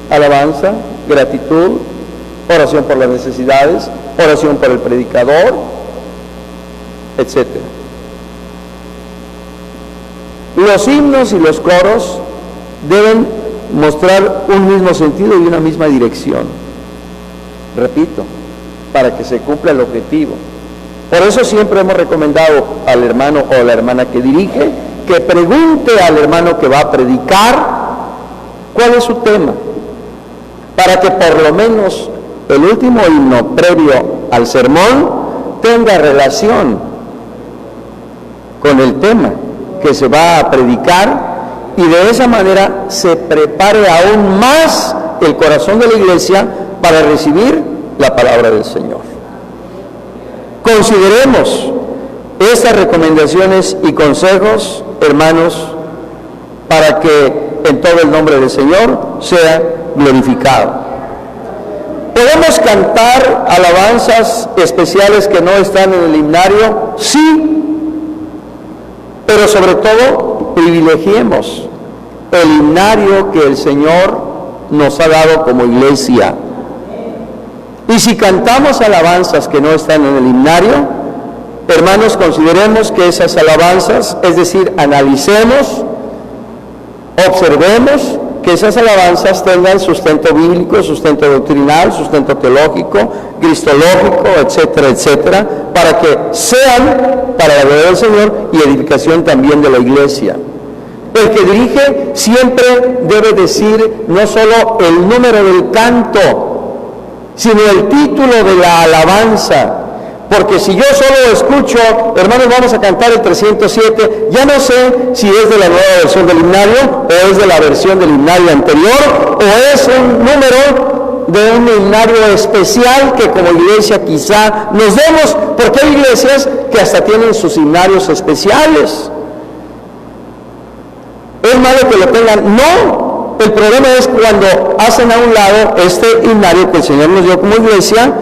S1: alabanza, gratitud, oración por las necesidades, oración por el predicador, etc. Los himnos y los coros deben mostrar un mismo sentido y una misma dirección, repito, para que se cumpla el objetivo. Por eso siempre hemos recomendado al hermano o la hermana que dirige que pregunte al hermano que va a predicar cuál es su tema, para que por lo menos el último himno previo al sermón tenga relación con el tema que se va a predicar, y de esa manera se prepare aún más el corazón de la iglesia para recibir la palabra del Señor. Consideremos estas recomendaciones y consejos, hermanos, para que en todo el nombre del Señor sea glorificado. ¿Podemos cantar alabanzas especiales que no están en el himnario? Sí, pero sobre todo privilegiemos el himnario que el Señor nos ha dado como iglesia. Y si cantamos alabanzas que no están en el himnario, hermanos, consideremos que esas alabanzas, es decir, analicemos, observemos que esas alabanzas tengan sustento bíblico, sustento doctrinal, sustento teológico, cristológico, etcétera, etcétera, para que sean para la gloria del Señor y edificación también de la iglesia. El que dirige siempre debe decir no solo el número del canto, sino el título de la alabanza. Porque si yo solo escucho, hermanos, vamos a cantar el 307, ya no sé si es de la nueva versión del himnario, o es de la versión del himnario anterior, o es un número de un himnario especial que como iglesia quizá nos demos, porque hay iglesias que hasta tienen sus himnarios especiales. ¿Es malo que lo tengan? No. El problema es cuando hacen a un lado este himnario que el Señor nos dio como iglesia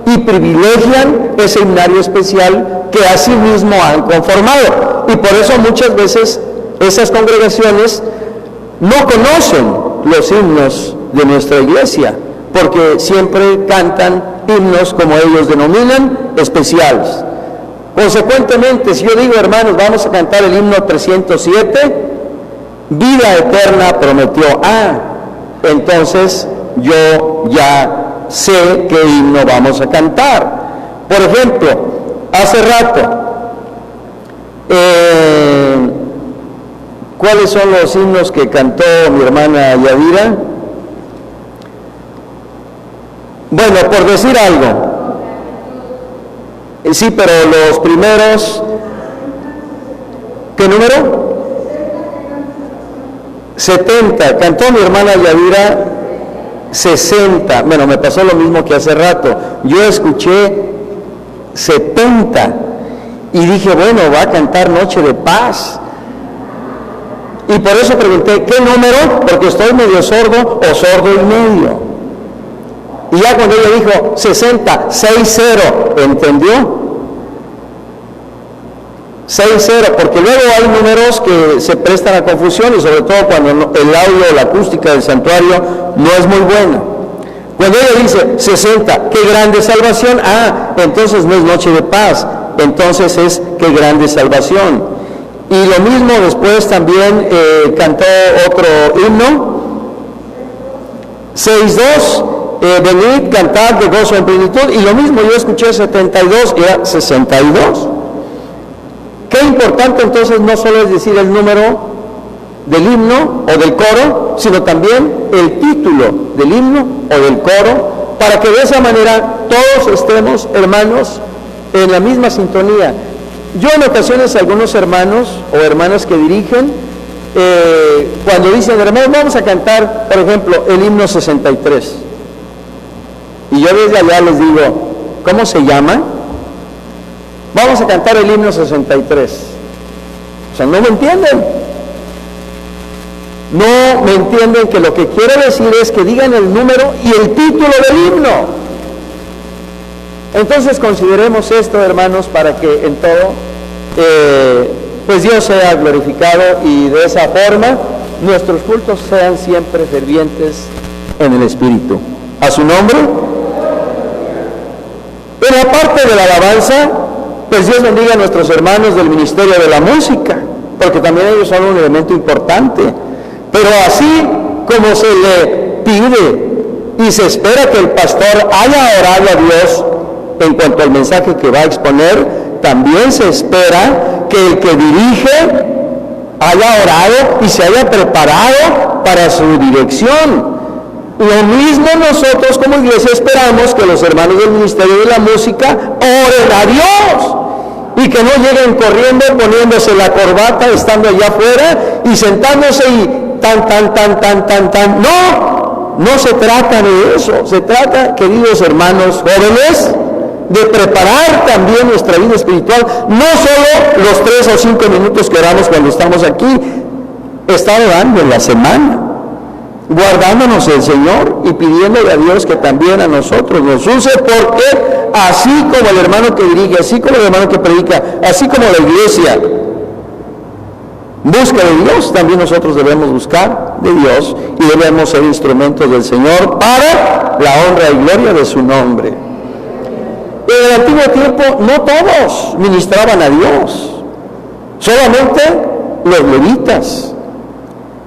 S1: y privilegian ese himnario especial que a sí mismo han conformado. Y por eso muchas veces esas congregaciones no conocen los himnos de nuestra iglesia, porque siempre cantan himnos, como ellos denominan, especiales. Consecuentemente, si yo digo, hermanos, vamos a cantar el himno 307, vida eterna prometió, entonces yo ya sé qué himno vamos a cantar. Por ejemplo, hace rato, ¿cuáles son los himnos que cantó mi hermana Yadira? Bueno, por decir algo, sí, pero los primeros, ¿qué número? 70, cantó mi hermana Yadira 60, bueno, me pasó lo mismo que hace rato, yo escuché 70 y dije, bueno, va a cantar Noche de Paz, y por eso pregunté, ¿qué número? Porque estoy medio sordo o sordo y medio, y ya cuando ella dijo 60, 60, ¿entendió? 6-0, porque luego hay números que se prestan a confusión, y sobre todo cuando el audio o la acústica del santuario no es muy buena. Cuando ella dice 60, qué grande salvación, entonces no es Noche de Paz, entonces es qué grande salvación. Y lo mismo después también cantó otro himno. 6.2, venid, cantad de gozo en plenitud. Y lo mismo, yo escuché 72 y era 62. Qué importante entonces no solo es decir el número del himno o del coro, sino también el título del himno o del coro, para que de esa manera todos estemos, hermanos, en la misma sintonía. Yo en ocasiones algunos hermanos o hermanas que dirigen, cuando dicen, hermanos, vamos a cantar, por ejemplo, el himno 63. Y yo desde allá les digo, ¿cómo se llama? Vamos a cantar el himno 63. O sea, no me entienden. No me entienden que lo que quiero decir es que digan el número y el título del himno. Entonces consideremos esto, hermanos, para que en todo pues Dios sea glorificado y de esa forma nuestros cultos sean siempre fervientes en el Espíritu. A su nombre. En la parte de la alabanza, pues Dios bendiga a nuestros hermanos del Ministerio de la Música, porque también ellos son un elemento importante. Pero así como se le pide y se espera que el pastor haya orado a Dios en cuanto al mensaje que va a exponer, también se espera que el que dirige haya orado y se haya preparado para su dirección. Lo mismo nosotros como iglesia esperamos que los hermanos del Ministerio de la Música oren a Dios y que no lleguen corriendo poniéndose la corbata estando allá afuera y sentándose y tan. No se trata de eso. Se trata, queridos hermanos jóvenes, de preparar también nuestra vida espiritual, no solo los 3 o 5 minutos que oramos cuando estamos aquí, estar orando en la semana, guardándonos el Señor y pidiéndole a Dios que también a nosotros nos use, porque así como el hermano que dirige, así como el hermano que predica, así como la iglesia busca de Dios, también nosotros debemos buscar de Dios y debemos ser instrumentos del Señor para la honra y gloria de su nombre. En el antiguo tiempo no todos ministraban a Dios, solamente los levitas.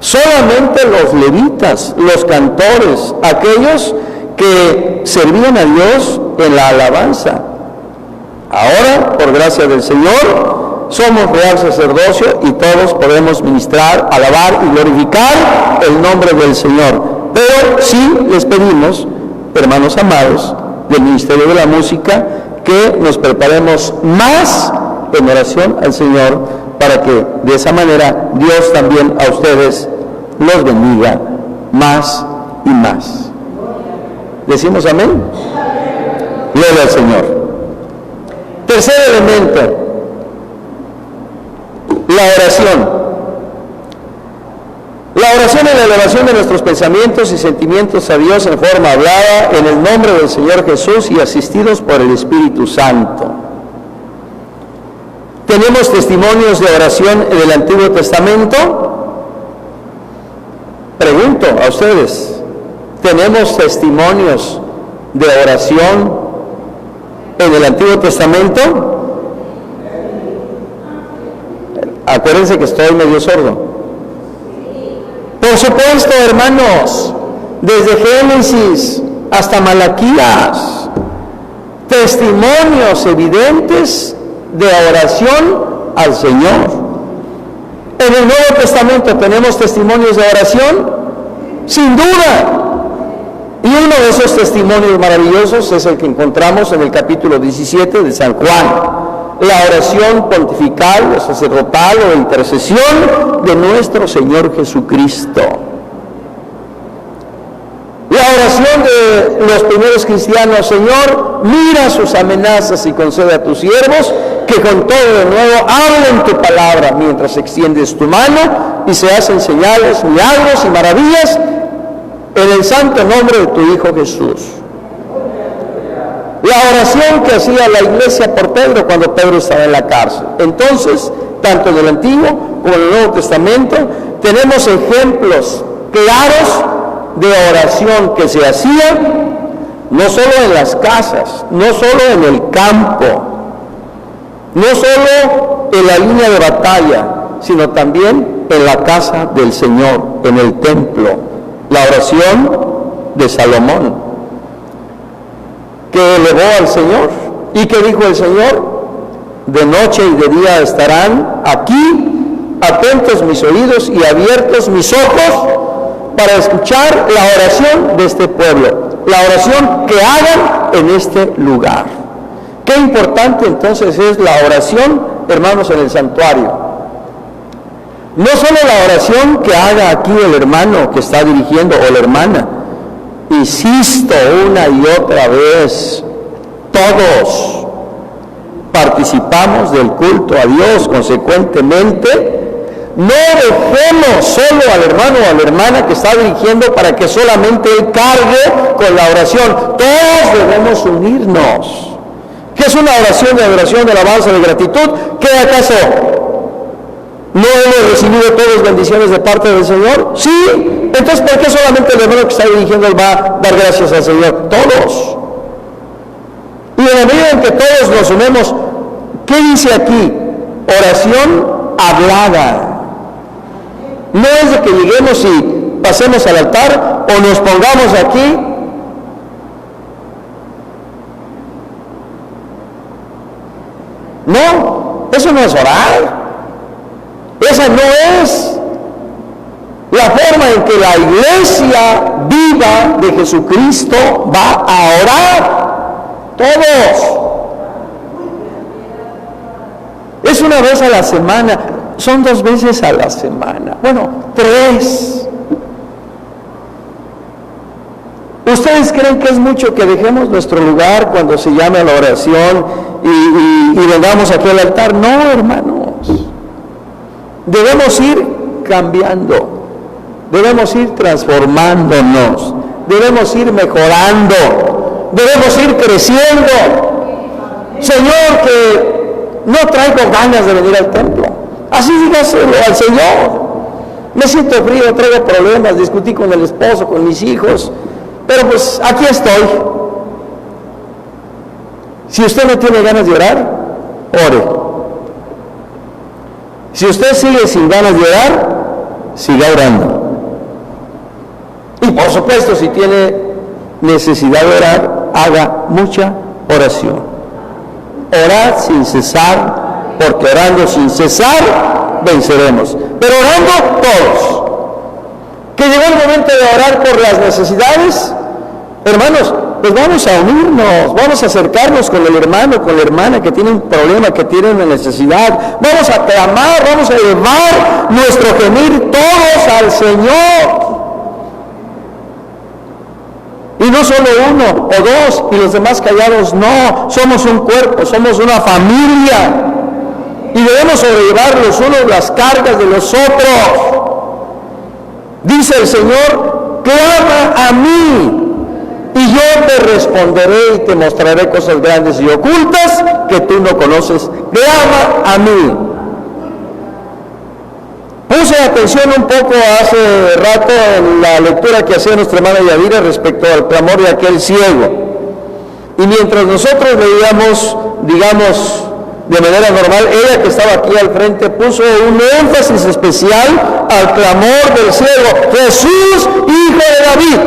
S1: Solamente los levitas, los cantores, aquellos que servían a Dios en la alabanza. Ahora, por gracia del Señor, somos real sacerdocio y todos podemos ministrar, alabar y glorificar el nombre del Señor. Pero sí les pedimos, hermanos amados del Ministerio de la Música, que nos preparemos más en oración al Señor, para que de esa manera Dios también a ustedes los bendiga más y más. ¿Decimos amén? Gloria al Señor. Tercer elemento, la oración. La oración es la elevación de nuestros pensamientos y sentimientos a Dios en forma hablada, en el nombre del Señor Jesús y asistidos por el Espíritu Santo. ¿Tenemos testimonios de oración en el Antiguo Testamento? Pregunto a ustedes, ¿tenemos testimonios de oración en el Antiguo Testamento? Acuérdense que estoy medio sordo. Por supuesto, hermanos, desde Génesis hasta Malaquías, testimonios evidentes de oración al Señor. En el Nuevo Testamento tenemos testimonios de oración, sin duda. Y uno de esos testimonios maravillosos es el que encontramos en el capítulo 17 de San Juan. La oración pontifical, o sacerdotal o de intercesión de nuestro Señor Jesucristo. La oración de los primeros cristianos: Señor, mira sus amenazas y concede a tus siervos que con todo de nuevo hablen tu palabra mientras extiendes tu mano y se hacen señales, milagros y maravillas en el santo nombre de tu Hijo Jesús. La oración que hacía la iglesia por Pedro cuando Pedro estaba en la cárcel. Entonces, tanto en el Antiguo como en el Nuevo Testamento, tenemos ejemplos claros de oración que se hacía no solo en las casas, no solo en el campo, no solo en la línea de batalla, sino también en la casa del Señor, en el templo. La oración de Salomón, que elevó al Señor. ¿Y qué dijo el Señor? De noche y de día estarán aquí atentos mis oídos y abiertos mis ojos para escuchar la oración de este pueblo, la oración que hagan en este lugar. Qué importante entonces es la oración, hermanos, en el santuario. No solo la oración que haga aquí el hermano que está dirigiendo o la hermana. Insisto una y otra vez, todos participamos del culto a Dios, consecuentemente, no dejemos solo al hermano o a la hermana que está dirigiendo para que solamente él cargue con la oración. Todos debemos unirnos. ¿Qué es una oración de adoración, de alabanza, de gratitud? ¿Qué acaso no hemos recibido todas bendiciones de parte del Señor? Sí. Entonces, ¿por qué solamente el hermano que está dirigiendo él va a dar gracias al Señor? Todos. Y en la medida en que todos nos unimos, ¿qué dice aquí? Oración hablada. No es de que lleguemos y pasemos al altar o nos pongamos aquí. No, eso no es orar. Esa no es la forma en que la iglesia viva de Jesucristo va a orar. Todos. Es una vez a la semana. Son 2 veces a la semana. Bueno, 3. ¿Ustedes creen que es mucho que dejemos nuestro lugar cuando se llame a la oración y vengamos aquí al altar? No, hermanos. Debemos ir cambiando. Debemos ir transformándonos. Debemos ir mejorando. Debemos ir creciendo. Señor, que no traigo ganas de venir al templo. Así dígaselo al Señor. Me siento frío, traigo problemas, discutí con el esposo, con mis hijos, pero pues aquí estoy. Si usted no tiene ganas de orar, ore. Si usted sigue sin ganas de orar, siga orando. Y por supuesto, si tiene necesidad de orar, haga mucha oración. Orad sin cesar, porque orando sin cesar venceremos. Pero orando todos. Que llegó el momento de orar por las necesidades, hermanos, pues vamos a unirnos, vamos a acercarnos con el hermano, con la hermana que tiene un problema, que tiene una necesidad. Vamos a clamar, vamos a elevar nuestro gemir todos al Señor. Y no solo uno o dos y los demás callados, no, somos un cuerpo, somos una familia. Y debemos sobrellevar los unos las cargas de los otros. Dice el Señor, clama a mí y yo te responderé y te mostraré cosas grandes y ocultas que tú no conoces. Clama a mí. Puse atención un poco hace rato en la lectura que hacía nuestra hermana Yadira respecto al clamor de aquel ciego. Y mientras nosotros leíamos, digamos, de manera normal, ella que estaba aquí al frente puso un énfasis especial al clamor del ciego: Jesús, hijo de David.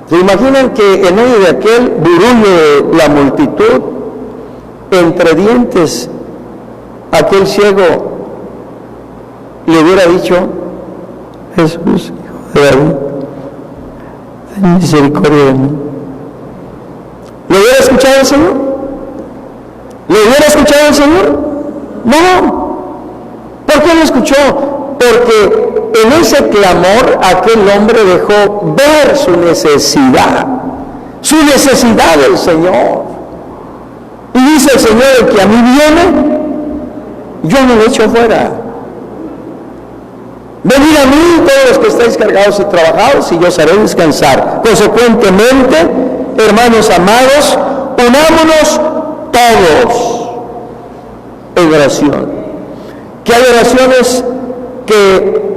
S1: ¿Se imaginan que en medio de aquel burullo de la multitud, entre dientes, aquel ciego le hubiera dicho: Jesús, hijo de David, ten misericordia de mí? ¿Le hubiera escuchado el Señor? ¿Le hubiera escuchado el Señor? No. ¿Por qué lo escuchó? Porque en ese clamor aquel hombre dejó ver su necesidad del Señor. Y dice el Señor: el que a mí viene, yo no lo echo fuera. Venid a mí todos los que estáis cargados y trabajados, y yo os haré descansar. Consecuentemente, hermanos amados, unámonos todos en oración. Que hay oraciones que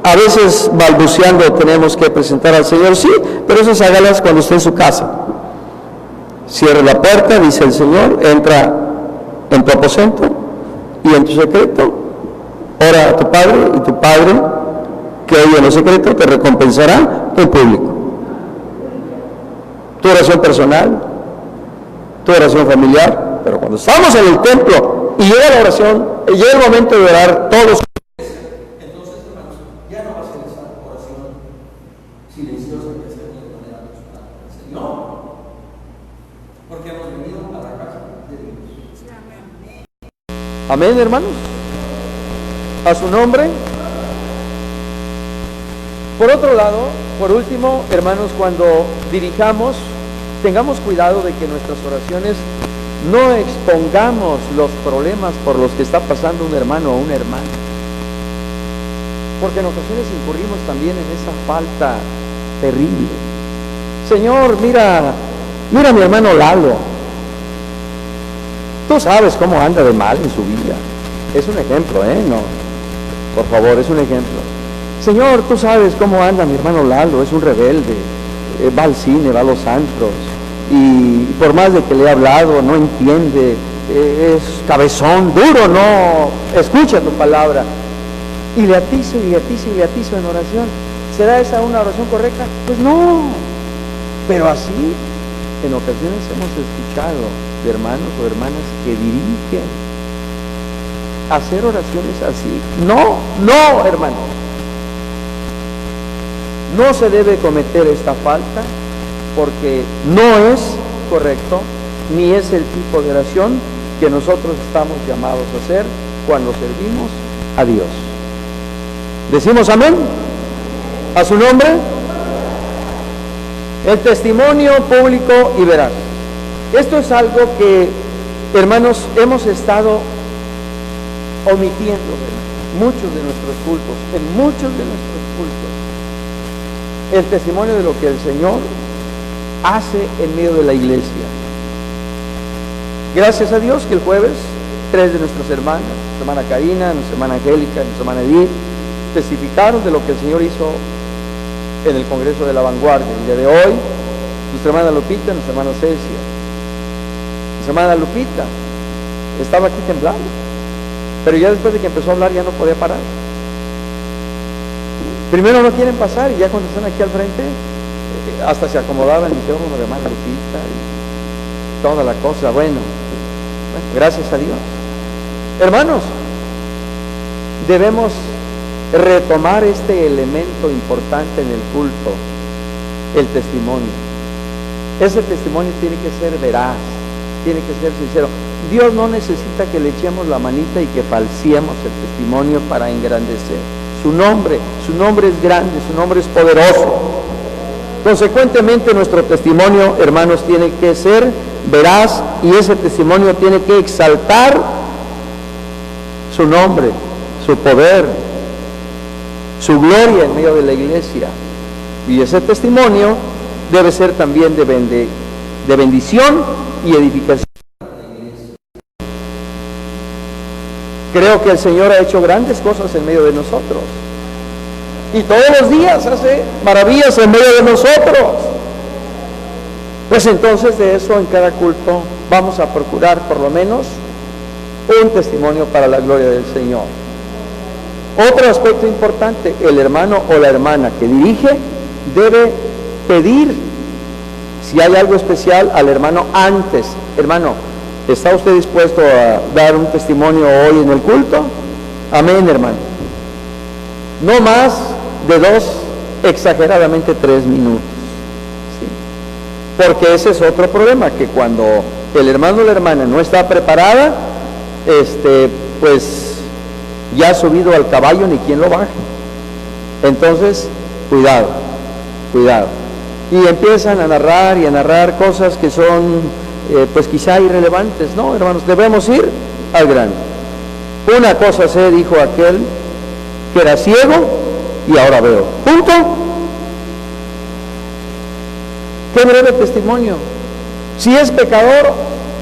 S1: a veces balbuceando tenemos que presentar al Señor, sí, pero esas hágalas cuando esté en su casa. Cierre la puerta, dice el Señor, entra en tu aposento y en tu secreto, ora a tu Padre, y tu Padre, que oye en lo secreto, te recompensará en público. Tu oración personal, tu oración familiar, pero cuando estamos en el templo y llega la oración, llega el momento de orar todos. Entonces, hermanos, ya no va a ser esa oración silenciosa que hacemos de manera personal con el Señor, porque hemos venido a la casa de Dios. Amén, hermanos. A su nombre. Por otro lado, por último, hermanos, cuando dirijamos, tengamos cuidado de que nuestras oraciones no expongamos los problemas por los que está pasando un hermano o una hermana, porque en ocasiones incurrimos también en esa falta terrible. Señor, mira a mi hermano Lalo, tú sabes cómo anda de mal en su vida. Es un ejemplo, no, por favor, es un ejemplo. Señor, tú sabes cómo anda mi hermano Lalo, es un rebelde, va al cine, va a los antros, y por más de que le he hablado, no entiende, es cabezón, duro, no escucha tu palabra. Y le atizo y le atizo y le atizo en oración. ¿Será esa una oración correcta? Pues no, pero así en ocasiones hemos escuchado de hermanos o hermanas que dirigen hacer oraciones así. No, hermanos. No se debe cometer esta falta porque no es correcto ni es el tipo de oración que nosotros estamos llamados a hacer cuando servimos a Dios. ¿Decimos amén? ¿A su nombre? El testimonio público y veraz. Esto es algo que, hermanos, hemos estado omitiendo en muchos de nuestros cultos, el testimonio de lo que el Señor hace en medio de la iglesia. Gracias a Dios que el jueves 3 de nuestras hermanas, nuestra hermana Karina, nuestra hermana Angélica, nuestra hermana Edith, testificaron de lo que el Señor hizo en el Congreso de la Vanguardia. El día de hoy, nuestra hermana Lupita, nuestra hermana Cecia. Nuestra hermana Lupita estaba aquí temblando, pero ya después de que empezó a hablar ya no podía parar. Primero no quieren pasar y ya cuando están aquí al frente, hasta se acomodaba el micrófono de hermana Lupita y toda la cosa. Bueno, gracias a Dios. Hermanos, debemos retomar este elemento importante en el culto, el testimonio. Ese testimonio tiene que ser veraz, tiene que ser sincero. Dios no necesita que le echemos la manita y que falseemos el testimonio para engrandecer su nombre es grande, su nombre es poderoso. Consecuentemente, nuestro testimonio, hermanos, tiene que ser veraz y ese testimonio tiene que exaltar su nombre, su poder, su gloria en medio de la iglesia. Y ese testimonio debe ser también de bendición y edificación. Creo que el Señor ha hecho grandes cosas en medio de nosotros. Y todos los días hace maravillas en medio de nosotros. Pues entonces de eso en cada culto vamos a procurar por lo menos un testimonio para la gloria del Señor. Otro aspecto importante, el hermano o la hermana que dirige debe pedir si hay algo especial al hermano antes. Hermano, ¿está usted dispuesto a dar un testimonio hoy en el culto? Amén, hermano. No más de 2, exageradamente 3 minutos. ¿Sí? Porque ese es otro problema, que cuando el hermano o la hermana no está preparada, pues ya ha subido al caballo, ni quien lo baje. Entonces, cuidado. Y empiezan a narrar cosas que son pues quizá irrelevantes. No, hermanos, debemos ir al grano. Una cosa sé, dijo aquel que era ciego y ahora veo. Punto. Qué breve testimonio. Si es pecador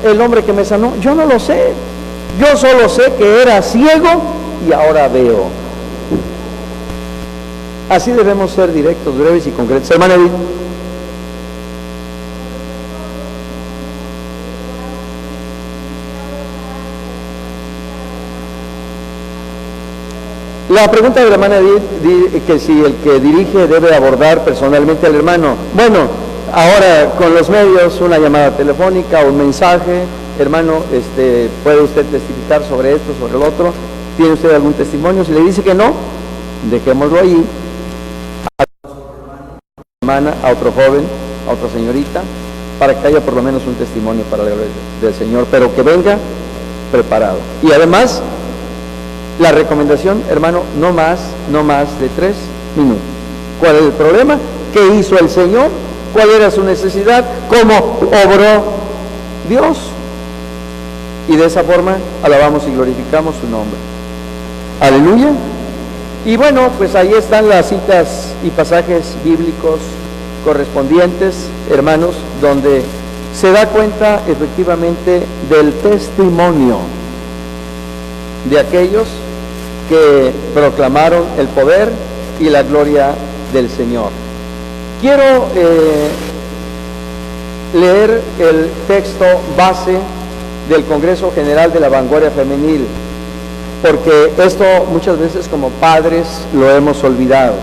S1: el hombre que me sanó, yo no lo sé. Yo solo sé que era ciego y ahora veo. Así debemos ser directos, breves y concretos. Hermana Edith. La pregunta de la hermana que si el que dirige debe abordar personalmente al hermano. Bueno, ahora con los medios, una llamada telefónica, un mensaje, hermano, ¿puede usted testificar sobre esto, sobre el otro? ¿Tiene usted algún testimonio? Si le dice que no, dejémoslo ahí. A hermana, a otro joven, a otra señorita, para que haya por lo menos un testimonio para la gloria del Señor, pero que venga preparado. Y además, la recomendación, hermano, no más de 3 minutos. ¿Cuál es el problema? ¿Qué hizo el Señor? ¿Cuál era su necesidad? ¿Cómo obró Dios? Y de esa forma alabamos y glorificamos su nombre. Aleluya. Y bueno, pues ahí están las citas y pasajes bíblicos correspondientes, hermanos, donde se da cuenta efectivamente del testimonio de aquellos que proclamaron el poder y la gloria del Señor. Quiero leer el texto base del Congreso General de la Vanguardia Femenil, porque esto muchas veces como padres lo hemos olvidado.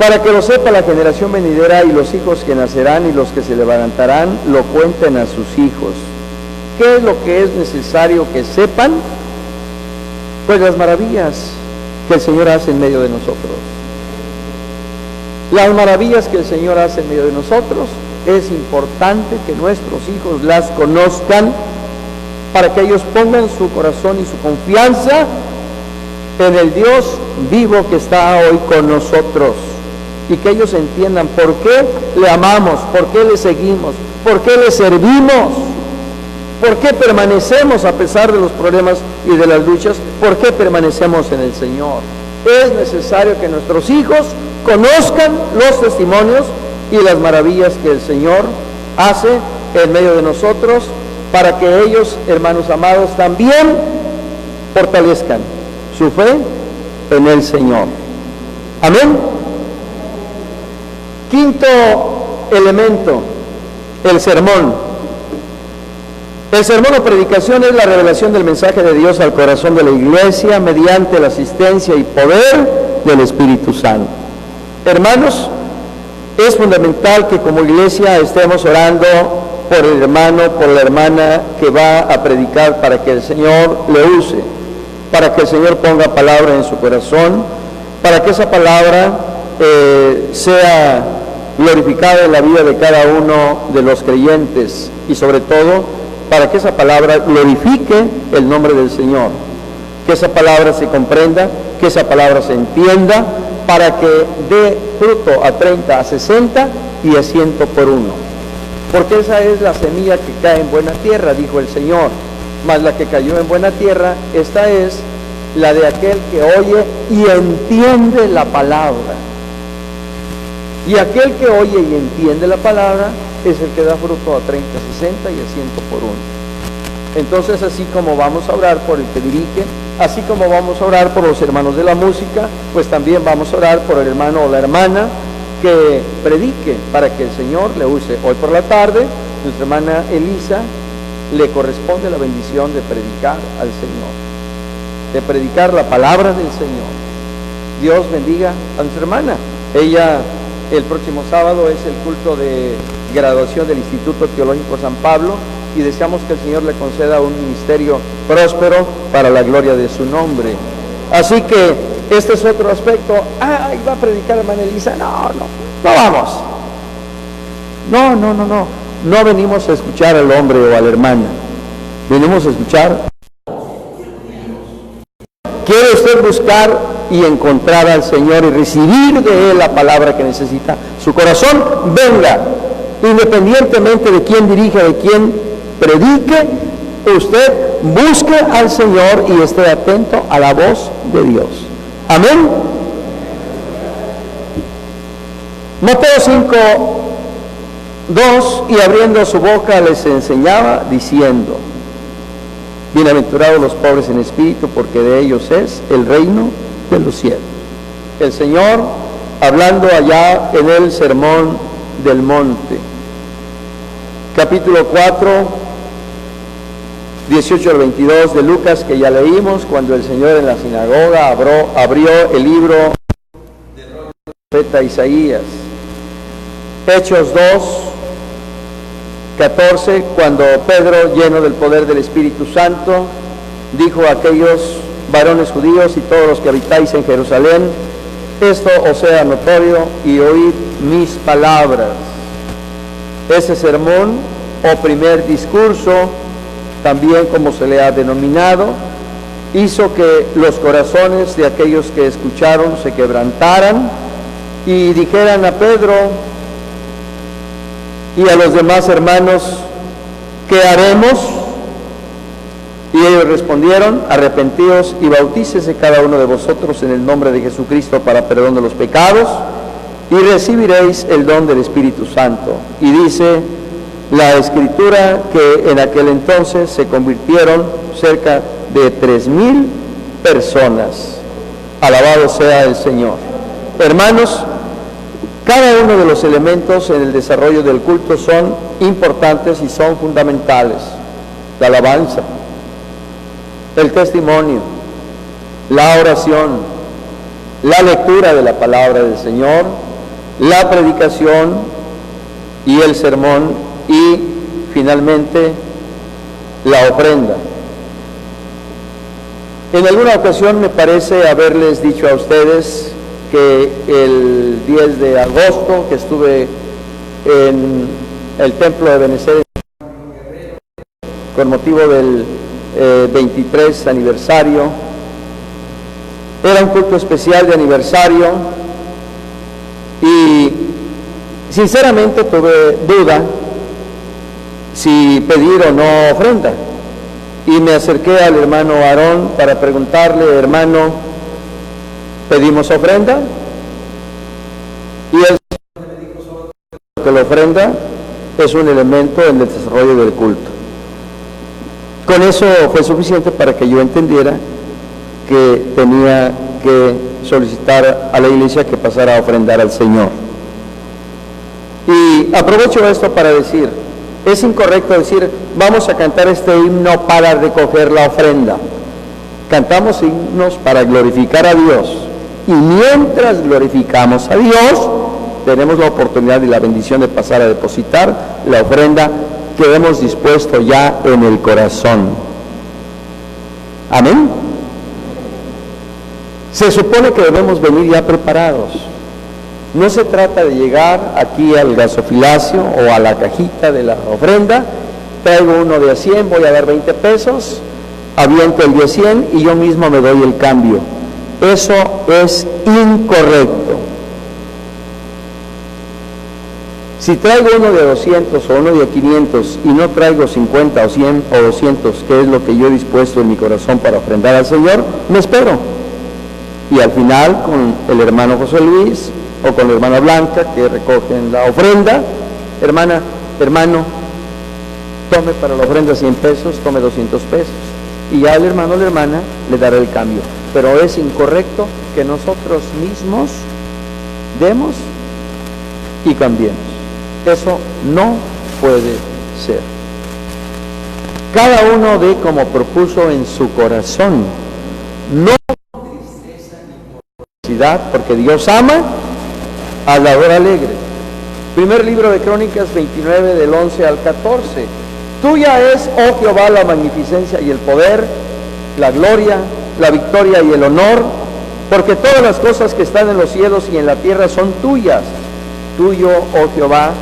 S1: Para que lo sepa la generación venidera y los hijos que nacerán y los que se levantarán, lo cuenten a sus hijos. ¿Qué es lo que es necesario que sepan? Pues las maravillas que el Señor hace en medio de nosotros. Las maravillas que el Señor hace en medio de nosotros, es importante que nuestros hijos las conozcan para que ellos pongan su corazón y su confianza en el Dios vivo que está hoy con nosotros, y que ellos entiendan por qué le amamos, por qué le seguimos, por qué le servimos, por qué permanecemos a pesar de los problemas y de las luchas, por qué permanecemos en el Señor. Es necesario que nuestros hijos conozcan los testimonios y las maravillas que el Señor hace en medio de nosotros, para que ellos, hermanos amados, también fortalezcan su fe en el Señor. Amén. Quinto elemento, el sermón. El sermón o predicación es la revelación del mensaje de Dios al corazón de la iglesia mediante la asistencia y poder del Espíritu Santo. Hermanos, es fundamental que como iglesia estemos orando por el hermano, por la hermana que va a predicar, para que el Señor le use, para que el Señor ponga palabra en su corazón, para que esa palabra sea glorificada en la vida de cada uno de los creyentes, y sobre todo para que esa palabra glorifique el nombre del Señor, que esa palabra se comprenda, que esa palabra se entienda, para que dé fruto a 30, a 60 y a 100 por uno. Porque esa es la semilla que cae en buena tierra, dijo el Señor. Mas la que cayó en buena tierra, esta es la de aquel que oye y entiende la palabra. Y aquel que oye y entiende la palabra es el que da fruto a 30, 60 y a 100 por uno. Entonces, así como vamos a orar por el que dirige, así como vamos a orar por los hermanos de la música, pues también vamos a orar por el hermano o la hermana que predique, para que el Señor le use. Hoy por la tarde, nuestra hermana Elisa le corresponde la bendición de predicar al Señor, de predicar la palabra del Señor. Dios bendiga a nuestra hermana. Ella, el próximo sábado es el culto de graduación del Instituto Teológico San Pablo, y deseamos que el Señor le conceda un ministerio próspero para la gloria de su nombre. Así que este es otro aspecto. ¿Va a predicar hermana Elisa? No vamos. No venimos a escuchar al hombre o a la hermana, venimos a escuchar. ¿Quiere usted buscar y encontrar al Señor y recibir de Él la palabra que necesita? Su corazón, venga, independientemente de quién dirija, de quién predique, usted busque al Señor y esté atento a la voz de Dios. Amén. Mateo 5:2, y abriendo su boca les enseñaba diciendo: bienaventurados los pobres en espíritu, porque de ellos es el reino de los cielos. El Señor hablando allá en el Sermón del Monte, capítulo 4, 18 al 22 de Lucas, que ya leímos, cuando el Señor en la sinagoga abrió el libro del profeta Isaías. Hechos 2, 14, cuando Pedro, lleno del poder del Espíritu Santo, dijo a aquellos varones judíos y todos los que habitáis en Jerusalén: esto os sea notorio y oíd mis palabras. Ese sermón o primer discurso, también como se le ha denominado, hizo que los corazones de aquellos que escucharon se quebrantaran y dijeran a Pedro y a los demás hermanos: ¿qué haremos? Y ellos respondieron: arrepentíos y bautícese cada uno de vosotros en el nombre de Jesucristo para perdón de los pecados, y recibiréis el don del Espíritu Santo. Y dice la Escritura que en aquel entonces se convirtieron cerca de 3,000 personas. Alabado sea el Señor. Hermanos, cada uno de los elementos en el desarrollo del culto son importantes y son fundamentales. La alabanza, el testimonio, la oración, la lectura de la palabra del Señor, la predicación y el sermón, y finalmente la ofrenda. En alguna ocasión me parece haberles dicho a ustedes que el 10 de agosto, que estuve en el templo de Benecer con motivo del 23 aniversario, era un culto especial de aniversario, y sinceramente tuve duda si pedir o no ofrenda, y me acerqué al hermano Aarón para preguntarle: hermano, ¿pedimos ofrenda? Y él me dijo que la ofrenda es un elemento en el desarrollo del culto. Con eso fue suficiente para que yo entendiera que tenía que solicitar a la iglesia que pasara a ofrendar al Señor. Y aprovecho esto para decir: es incorrecto decir vamos a cantar este himno para recoger la ofrenda. Cantamos himnos para glorificar a Dios, y mientras glorificamos a Dios tenemos la oportunidad y la bendición de pasar a depositar la ofrenda que hemos dispuesto ya en el corazón. Amén. Se supone que debemos venir ya preparados. No se trata de llegar aquí al gasofilacio o a la cajita de la ofrenda: traigo uno de a 100, voy a dar 20 pesos, aviento el de 100 y yo mismo me doy el cambio. Eso es incorrecto. Si traigo uno de 200 o uno de 500 y no traigo 50 o 100 o 200, que es lo que yo he dispuesto en mi corazón para ofrendar al Señor, me espero. Y al final, con el hermano José Luis o con la hermana Blanca, que recogen la ofrenda: hermana, hermano, tome para la ofrenda 100 pesos, tome 200 pesos. Y ya el hermano o la hermana le dará el cambio. Pero es incorrecto que nosotros mismos demos y cambiemos. Eso no puede ser. Cada uno dé como propuso en su corazón, no con tristeza ni felicidad, porque Dios ama al dador alegre. Primer libro de Crónicas 29 del 11 al 14. Tuya es, oh Jehová, la magnificencia y el poder, la gloria, la victoria y el honor, porque todas las cosas que están en los cielos y en la tierra son tuyas. Tuyo, oh Jehová,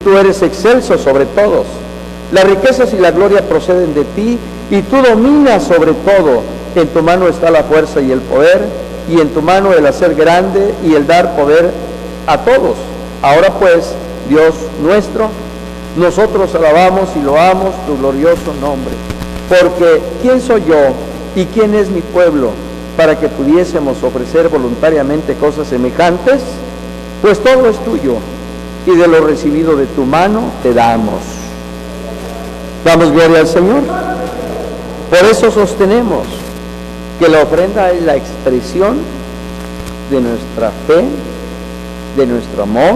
S1: tú eres excelso sobre todos. Las riquezas y la gloria proceden de ti, y tú dominas sobre todo. En tu mano está la fuerza y el poder, y en tu mano el hacer grande y el dar poder a todos. Ahora pues, Dios nuestro, nosotros alabamos y loamos tu glorioso nombre. Porque ¿quién soy yo y quién es mi pueblo para que pudiésemos ofrecer voluntariamente cosas semejantes? Pues todo es tuyo, y de lo recibido de tu mano te damos. Damos gloria al Señor. Por eso sostenemos que la ofrenda es la expresión de nuestra fe, de nuestro amor,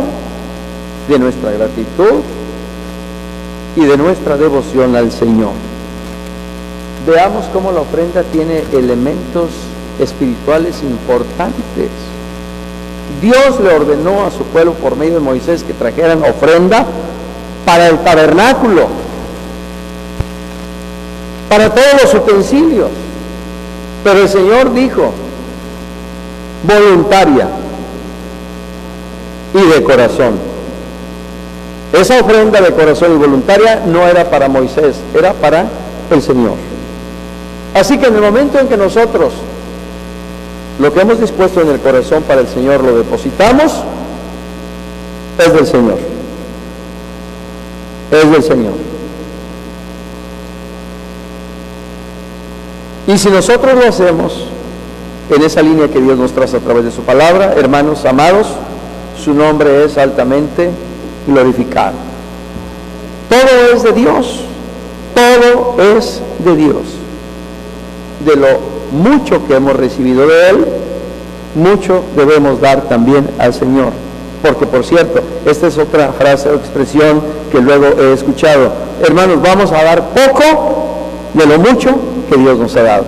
S1: de nuestra gratitud y de nuestra devoción al Señor. Veamos cómo la ofrenda tiene elementos espirituales importantes. Dios le ordenó a su pueblo por medio de Moisés que trajeran ofrenda para el tabernáculo, para todos los utensilios, pero el Señor dijo, voluntaria y de corazón. Esa ofrenda de corazón y voluntaria no era para Moisés, era para el Señor. Así que en el momento en que nosotros lo que hemos dispuesto en el corazón para el Señor lo depositamos, es del Señor. Es del Señor. Y si nosotros lo hacemos en esa línea que Dios nos traza a través de su palabra, hermanos amados, su nombre es altamente glorificado. Todo es de Dios. Todo es de Dios. De lo mucho que hemos recibido de Él, mucho debemos dar también al Señor. Porque, por cierto, esta es otra frase o expresión que luego he escuchado. Hermanos, vamos a dar poco de lo mucho que Dios nos ha dado.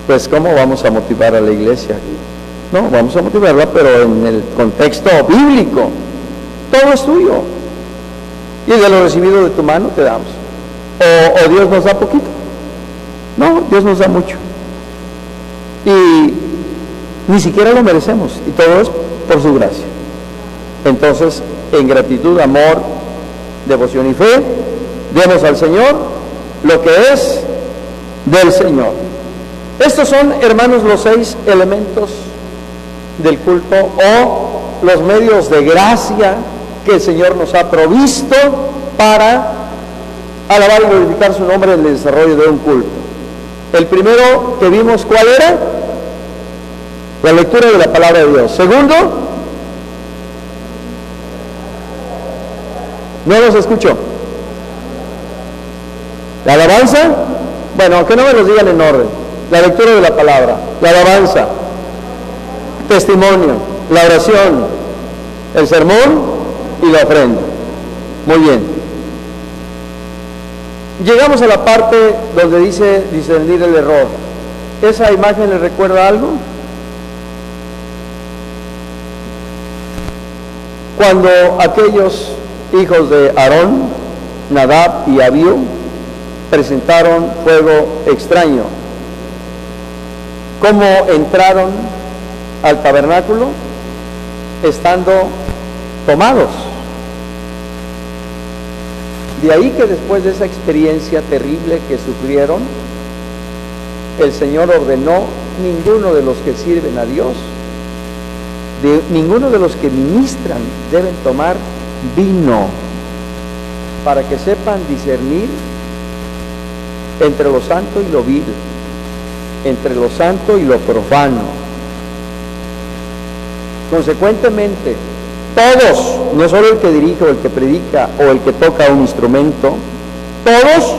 S1: Pues, ¿cómo vamos a motivar a la iglesia? No, vamos a motivarla, pero en el contexto bíblico. Todo es tuyo. Y de lo recibido de tu mano te damos. O Dios nos da poquito. No, Dios nos da mucho. Y ni siquiera lo merecemos. Y todo es por su gracia. Entonces, en gratitud, amor, devoción y fe, demos al Señor lo que es del Señor. Estos son, hermanos, los 6 elementos del culto o los medios de gracia que el Señor nos ha provisto para alabar y glorificar su nombre en el desarrollo de un culto. El primero que vimos, ¿cuál era? La lectura de la palabra de Dios. Segundo, no los escucho. La alabanza, bueno, aunque no me los digan en orden. La lectura de la palabra, la alabanza, testimonio, la oración, el sermón y la ofrenda. Muy bien. Llegamos a la parte donde dice discernir el error. ¿Esa imagen le recuerda algo? Cuando aquellos hijos de Aarón, Nadab y Abiú, presentaron fuego extraño, ¿cómo entraron al tabernáculo? Estando tomados. De ahí que después de esa experiencia terrible que sufrieron, el Señor ordenó: ninguno de los que sirven a Dios, ninguno de los que ministran deben tomar vino, para que sepan discernir entre lo santo y lo vil, entre lo santo y lo profano. Consecuentemente, todos, no solo el que dirige o el que predica o el que toca un instrumento, todos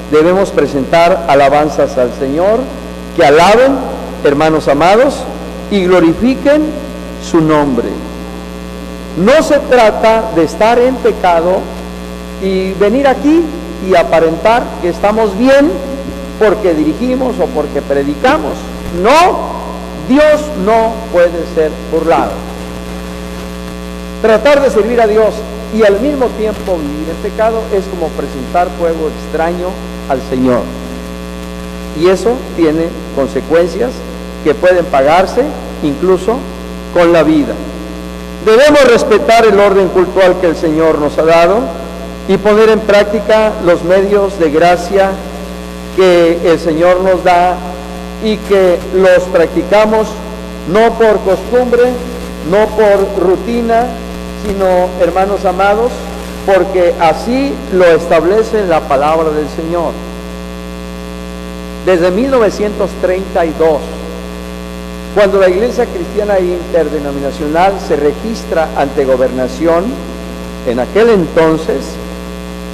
S1: debemos presentar alabanzas al Señor, que alaben, hermanos amados, y glorifiquen su nombre. No se trata de estar en pecado y venir aquí y aparentar que estamos bien porque dirigimos o porque predicamos. No, Dios no puede ser burlado. Tratar de servir a Dios y al mismo tiempo vivir en pecado es como presentar fuego extraño al Señor. Y eso tiene consecuencias que pueden pagarse incluso con la vida. Debemos respetar el orden cultural que el Señor nos ha dado y poner en práctica los medios de gracia que el Señor nos da y que los practicamos no por costumbre, no por rutina, sino, hermanos amados, porque así lo establece la palabra del Señor. Desde 1932, cuando la Iglesia Cristiana Interdenominacional se registra ante Gobernación, en aquel entonces,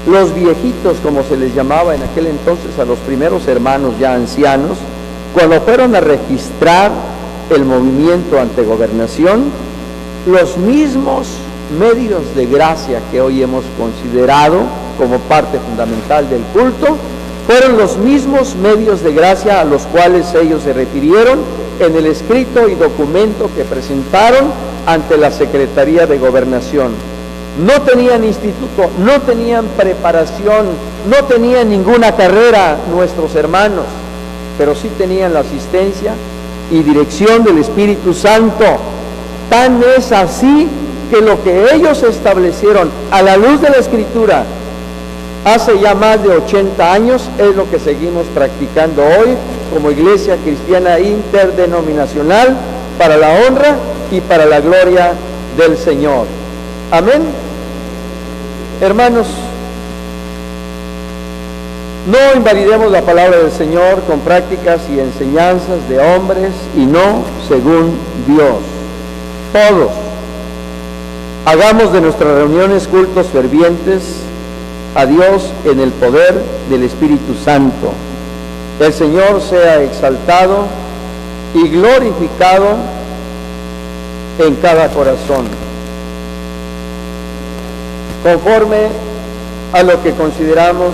S1: los viejitos, como se les llamaba en aquel entonces a los primeros hermanos ya ancianos, cuando fueron a registrar el movimiento ante Gobernación, los mismos medios de gracia que hoy hemos considerado como parte fundamental del culto, fueron los mismos medios de gracia a los cuales ellos se refirieron en el escrito y documento que presentaron ante la Secretaría de Gobernación. No tenían instituto, no tenían preparación, no tenían ninguna carrera nuestros hermanos, pero sí tenían la asistencia y dirección del Espíritu Santo. Tan es así que lo que ellos establecieron a la luz de la Escritura hace ya más de 80 años es lo que seguimos practicando hoy como Iglesia Cristiana Interdenominacional para la honra y para la gloria del Señor. Amén. Hermanos, no invalidemos la palabra del Señor con prácticas y enseñanzas de hombres y no según Dios. Todos hagamos de nuestras reuniones cultos fervientes a Dios en el poder del Espíritu Santo. El Señor sea exaltado y glorificado en cada corazón, conforme a lo que consideramos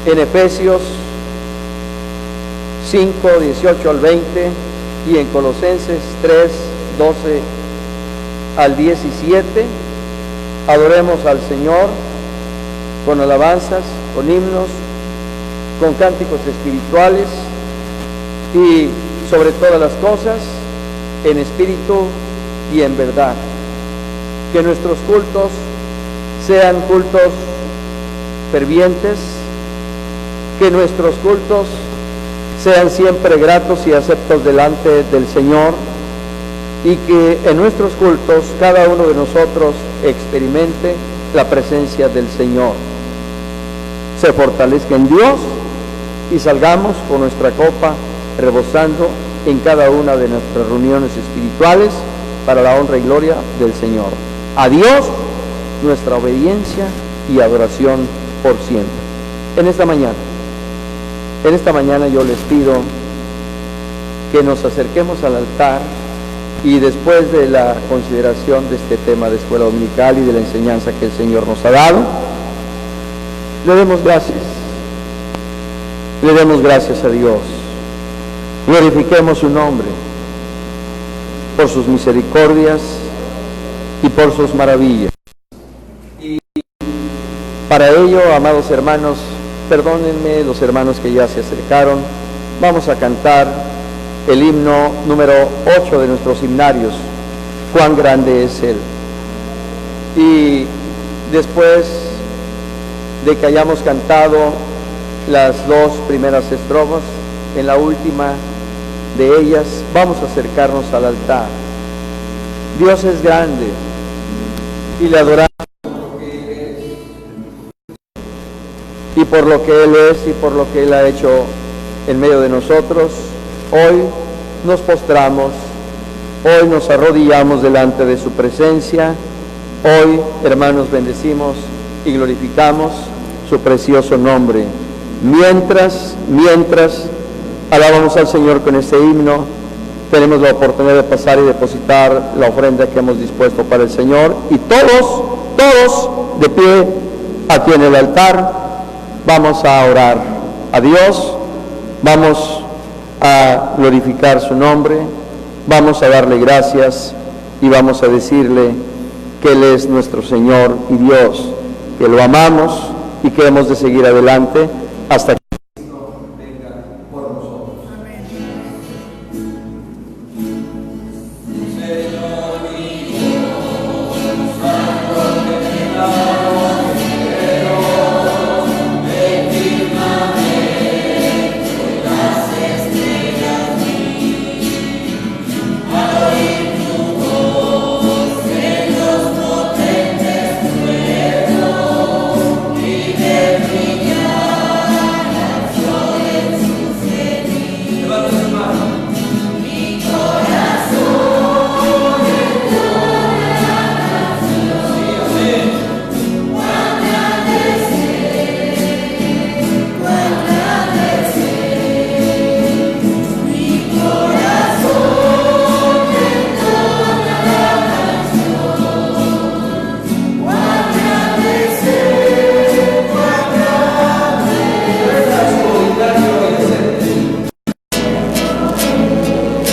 S1: en Efesios 5, 18 al 20 y en Colosenses 3, 12 al 17. Adoremos al Señor con alabanzas, con himnos, con cánticos espirituales y sobre todas las cosas en espíritu y en verdad. Que nuestros cultos sean cultos fervientes, que nuestros cultos sean siempre gratos y aceptos delante del Señor, y que en nuestros cultos cada uno de nosotros experimente la presencia del Señor, se fortalezca en Dios y salgamos con nuestra copa rebosando en cada una de nuestras reuniones espirituales para la honra y gloria del Señor. A Dios nuestra obediencia y adoración por siempre. En esta mañana yo les pido que nos acerquemos al altar y después de la consideración de este tema de escuela dominical y de la enseñanza que el Señor nos ha dado, le demos gracias. Le demos gracias a Dios. Glorifiquemos su nombre por sus misericordias y por sus maravillas. Y para ello, amados hermanos, perdónenme los hermanos que ya se acercaron, vamos a cantar el himno número 8 de nuestros himnarios, Cuán grande es Él. Y después de que hayamos cantado las dos primeras estrofas, en la última de ellas vamos a acercarnos al altar. Dios es grande y le adoramos y por lo que Él es y por lo que Él ha hecho en medio de nosotros. Hoy nos postramos, hoy nos arrodillamos delante de su presencia, hoy, hermanos, bendecimos y glorificamos su precioso nombre. Mientras alabamos al Señor con este himno, tenemos la oportunidad de pasar y depositar la ofrenda que hemos dispuesto para el Señor, y todos de pie aquí en el altar vamos a orar a Dios, vamos a glorificar su nombre, vamos a darle gracias y vamos a decirle que Él es nuestro Señor y Dios, que lo amamos y que hemos de seguir adelante hasta que Cristo venga por nosotros.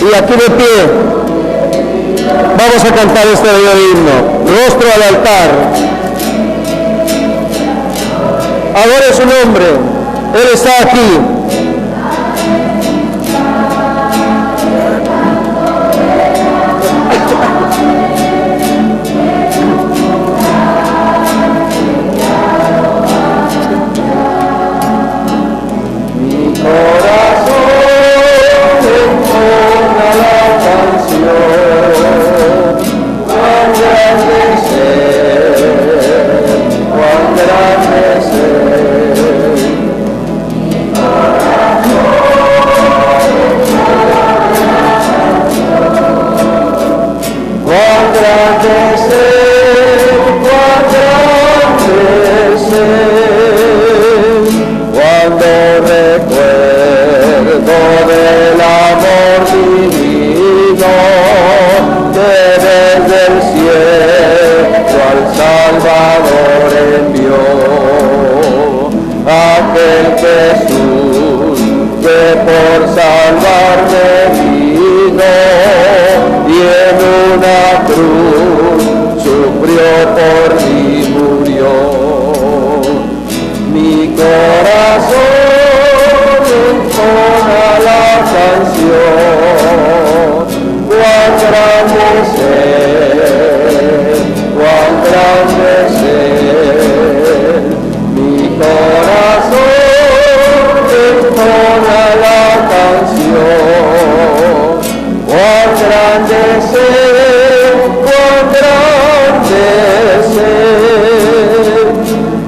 S1: Y aquí de pie vamos a cantar este bello himno, rostro al altar. Adore su nombre, Él está aquí.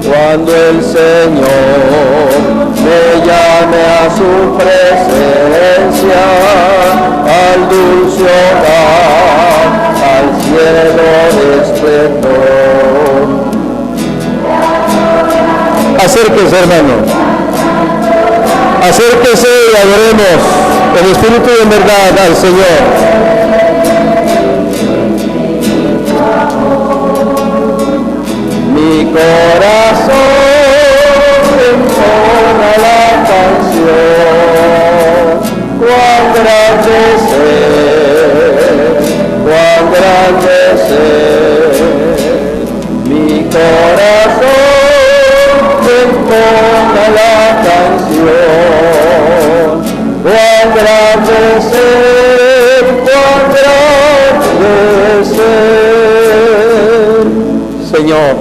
S1: Cuando el Señor me llame a su presencia, al dulce hogar, al cielo de esplendor. Acérquese, hermano, acérquese y adoremos en espíritu y en verdad al Señor. Mi corazón entona la canción, cuán grande es, cuán grande es. Mi corazón entona la canción, cuán grande es, cuán grande es. Señor,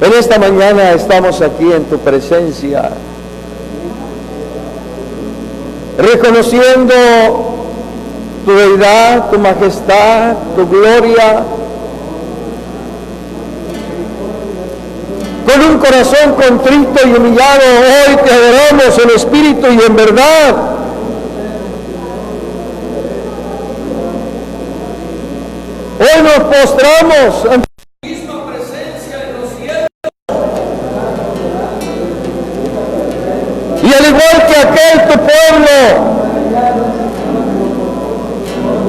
S1: en esta mañana estamos aquí en tu presencia, reconociendo tu deidad, tu majestad, tu gloria, con un corazón contrito y humillado. Hoy te adoramos en espíritu y en verdad. Hoy nos postramos ante y al igual que aquel tu pueblo,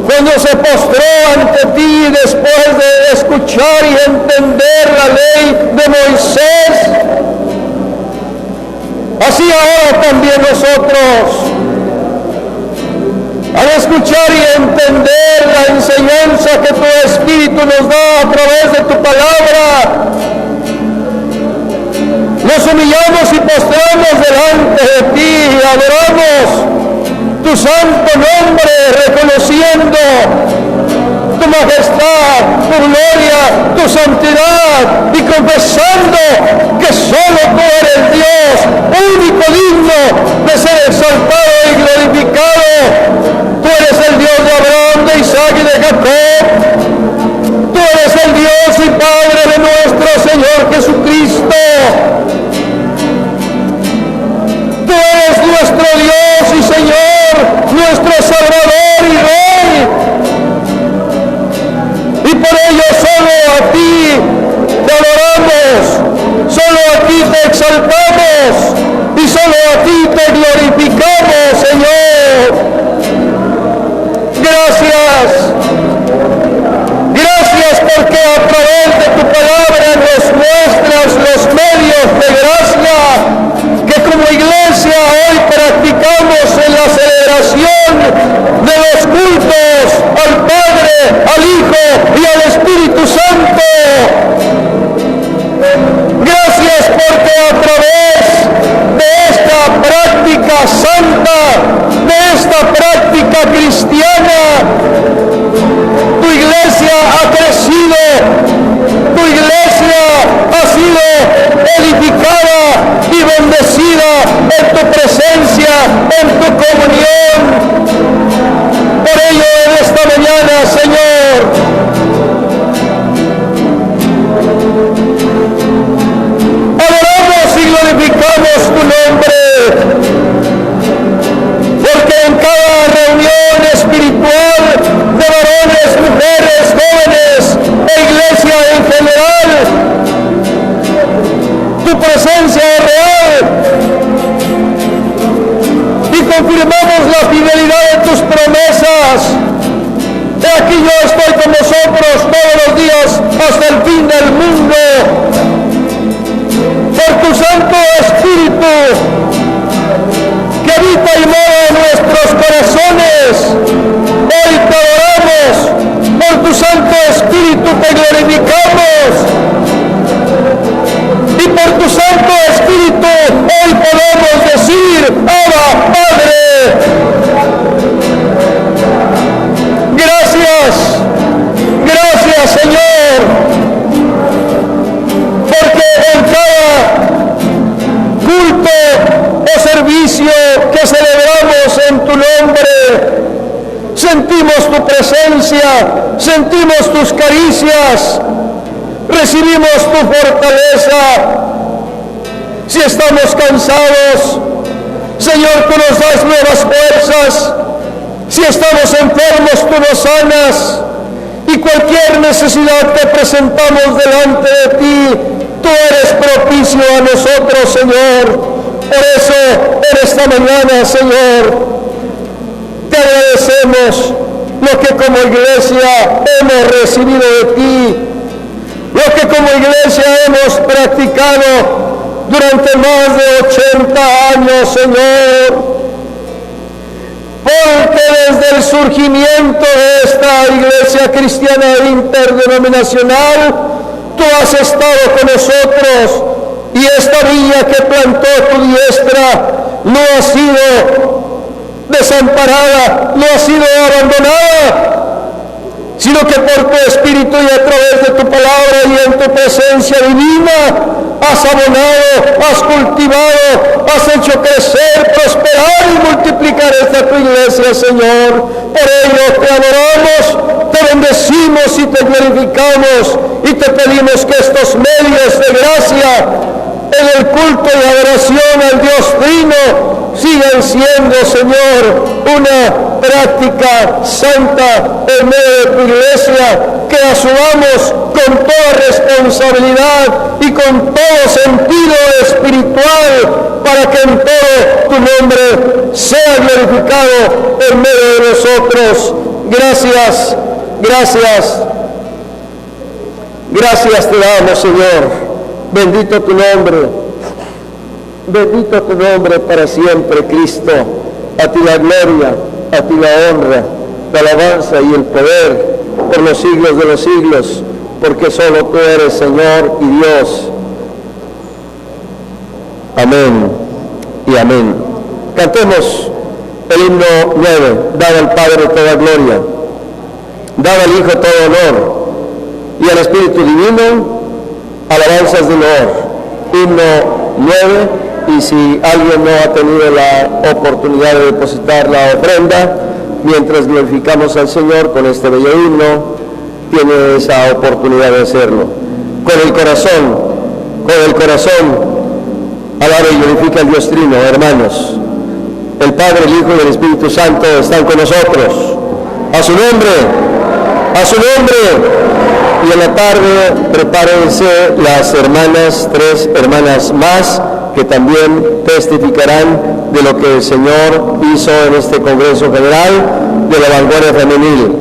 S1: cuando se postró ante ti después de escuchar y entender la ley de Moisés, así ahora también nosotros, al escuchar y entender la enseñanza que tu Espíritu nos da a través de tu palabra, nos humillamos y postramos delante de ti y adoramos tu santo nombre, reconociendo tu majestad, tu gloria, tu santidad, y confesando que solo tú eres Dios, único digno de ser exaltado y glorificado. Tú eres el Dios de Abraham, de Isaac y de Jacob. Tú eres el Dios y Padre de nuestro Señor Jesucristo. Tú eres nuestro Dios y Señor, nuestro Salvador y Rey. Y por ello solo a ti te adoramos, solo presencia es real y confirmamos la fidelidad de tus promesas. He aquí yo estoy con vosotros todos los días hasta el fin del mundo. Por tu Santo Espíritu que habita y mora en nuestros corazones, hoy te adoramos. Por tu Santo Espíritu te glorificamos. Y por tu Santo Espíritu hoy podemos decir: Abba, Padre. Gracias, Señor, porque en cada culto o servicio que celebramos en tu nombre, sentimos tu presencia, sentimos tus caricias, recibimos tu fortaleza. Si estamos cansados, Señor, tú nos das nuevas fuerzas. Si estamos enfermos, tú nos sanas. Y cualquier necesidad que presentamos delante de ti, tú eres propicio a nosotros, Señor. Por eso, en esta mañana, Señor, te agradecemos lo que como iglesia hemos recibido de ti, lo que como iglesia hemos practicado durante más de 80 años, Señor. Porque desde el surgimiento de esta iglesia cristiana interdenominacional, tú has estado con nosotros, y esta viña que plantó tu diestra no ha sido desamparada, no ha sido abandonada, sino que por tu Espíritu y a través de tu palabra y en tu presencia divina has abonado, has cultivado, has hecho crecer, prosperar y multiplicar esta tu iglesia, Señor. Por ello te adoramos, te bendecimos y te glorificamos, y te pedimos que estos medios de gracia en el culto y adoración al Dios Trino sigan siendo, Señor, una práctica santa en medio de tu iglesia, que asumamos con toda responsabilidad y con todo sentido espiritual, para que en todo tu nombre sea glorificado en medio de nosotros. Gracias, gracias, gracias te damos, Señor. Bendito tu nombre. Bendito tu nombre para siempre, Cristo. A ti la gloria, a ti la honra, la alabanza y el poder por los siglos de los siglos, porque solo tú eres Señor y Dios. Amén y amén. Cantemos el himno 9. Dad al Padre toda gloria, dad al Hijo todo honor, y al Espíritu Divino alabanzas de honor. Himno 9. Y si alguien no ha tenido la oportunidad de depositar la ofrenda, mientras glorificamos al Señor con este bello himno, tiene esa oportunidad de hacerlo. Con el corazón, alaba y glorifica al Dios Trino, hermanos. El Padre, el Hijo y el Espíritu Santo están con nosotros. A su nombre, a su nombre. Y en la tarde prepárense las hermanas, 3 hermanas más, que también testificarán de lo que el Señor hizo en este Congreso General de la Vanguardia Femenil.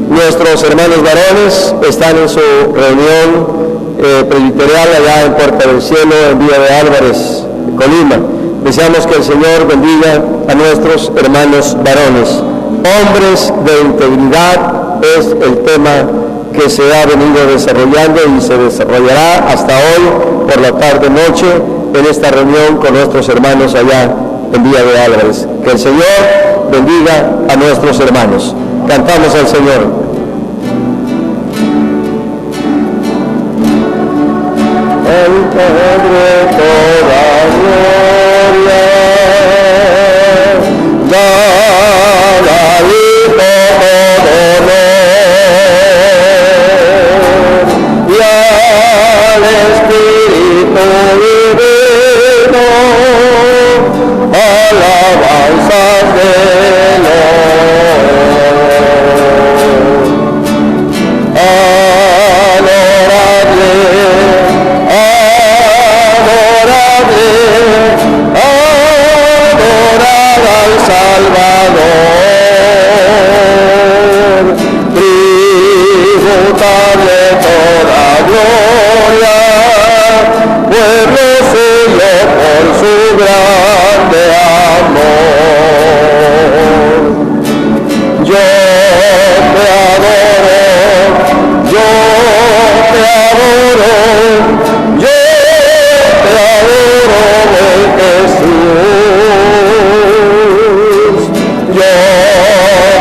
S1: Nuestros hermanos varones están en su reunión presbiterial allá en Puerta del Cielo, en Villa de Álvarez, Colima. Deseamos que el Señor bendiga a nuestros hermanos varones. Hombres de integridad es el tema que se ha venido desarrollando y se desarrollará hasta hoy por la tarde-noche en esta reunión con nuestros hermanos allá en Villa de Álvarez. Que el Señor bendiga a nuestros hermanos. Cantamos al Señor. El Padre toda gloria, dad al Hijo todo honor, y al Espíritu Divino alabanzas de honor. grande amor. Yo te adoro, yo te adoro, yo te adoro, buen Jesús. Yo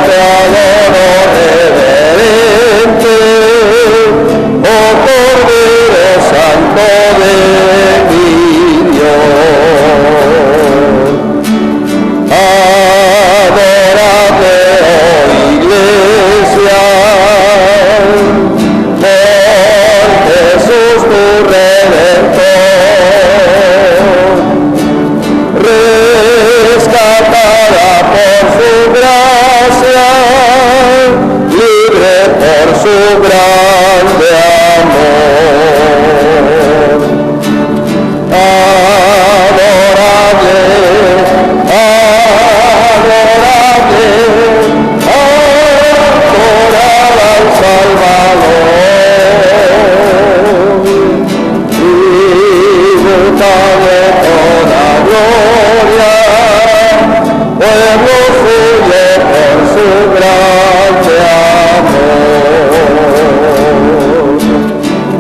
S1: te adoro, reverente, oh Cordero Santo de mi Dios. Adórate, oh Iglesia, por Jesús tu Redentor, rescatada por su gracia, libre por su grande amor. Adorable, adorable, adorable al Salvador, tributable toda gloria, pueblo suyo por su grande amor.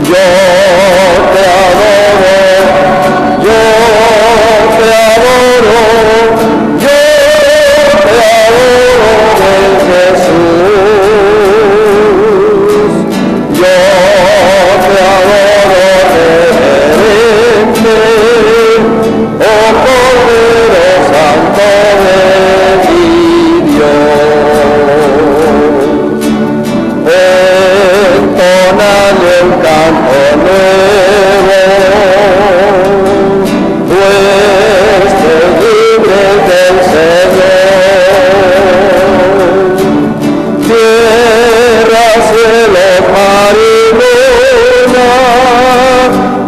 S1: Yo te adoro, yo te adoro, yo te adoro, buen Jesús. Yo te adoro, reverente, oh Cordero Santo de mi Dios. Entónale un canto nuevo, vuestros libres del Señor. Tierra, cielo, mar y luna,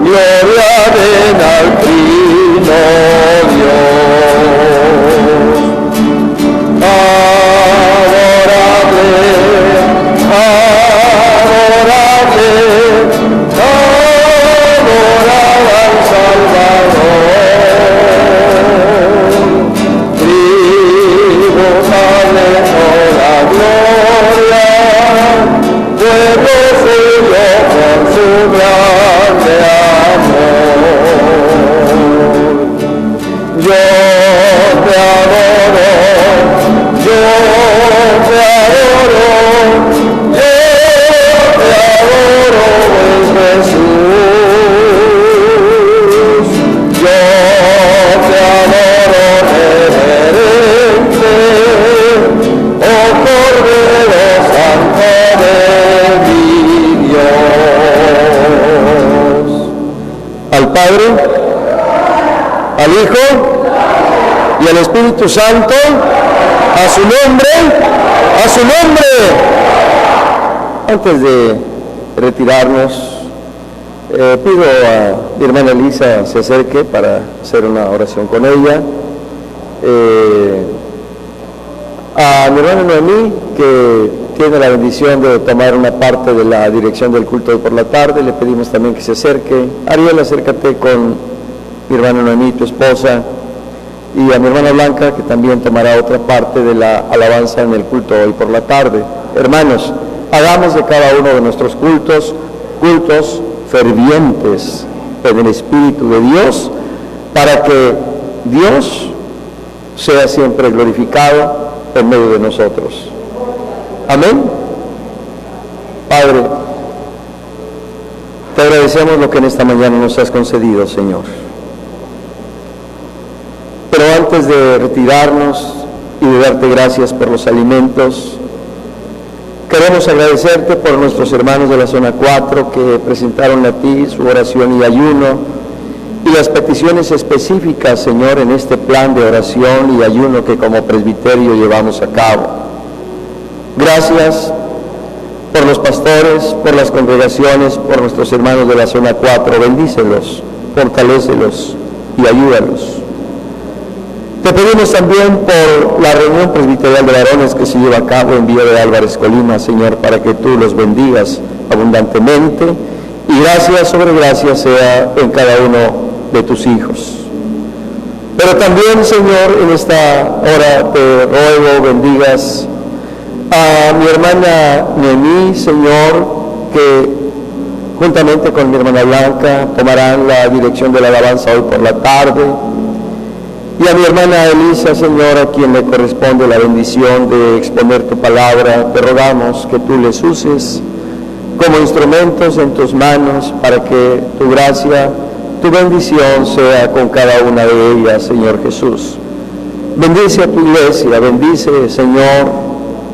S1: gloria den al Trino Dios. Adorable, adorable, adorable al Salvador, tributable toda gloria, pueblo suyo por su grande amor. Yo te adoro, yo te adoro, yo te adoro, buen Jesús. Yo te adoro, reverente, oh Cordero Santo de mi Dios. Al Padre, al Hijo y al Espíritu Santo, a su nombre, a su nombre. Antes de retirarnos, pido a mi hermana Elisa se acerque para hacer una oración con ella. A mi hermana Noemí, que tiene la bendición de tomar una parte de la dirección del culto de por la tarde, le pedimos también que se acerque. Ariel, acércate con mi hermana Noemí, tu esposa, y a mi hermana Blanca, que también tomará otra parte de la alabanza en el culto hoy por la tarde. Hermanos, hagamos de cada uno de nuestros cultos fervientes en el Espíritu de Dios, para que Dios sea siempre glorificado en medio de nosotros. Amén. Padre, te agradecemos lo que en esta mañana nos has concedido, Señor. Pero antes de retirarnos y de darte gracias por los alimentos, queremos agradecerte por nuestros hermanos de la zona 4 que presentaron a ti su oración y ayuno, y las peticiones específicas, Señor, en este plan de oración y ayuno que como presbiterio llevamos a cabo. Gracias por los pastores, por las congregaciones, por nuestros hermanos de la zona 4. Bendícelos, fortalécelos y ayúdalos. Te pedimos también por la reunión presbiterial de varones que se lleva a cabo en Villa de Álvarez, Colima, Señor, para que tú los bendigas abundantemente, y gracia sobre gracia sea en cada uno de tus hijos. Pero también, Señor, en esta hora te ruego bendigas a mi hermana Noemí, Señor, que juntamente con mi hermana Blanca tomarán la dirección de la alabanza hoy por la tarde. Y a mi hermana Elisa, Señor, a quien le corresponde la bendición de exponer tu palabra, te rogamos que tú les uses como instrumentos en tus manos para que tu gracia, tu bendición sea con cada una de ellas, Señor Jesús. Bendice a tu iglesia, bendice, Señor,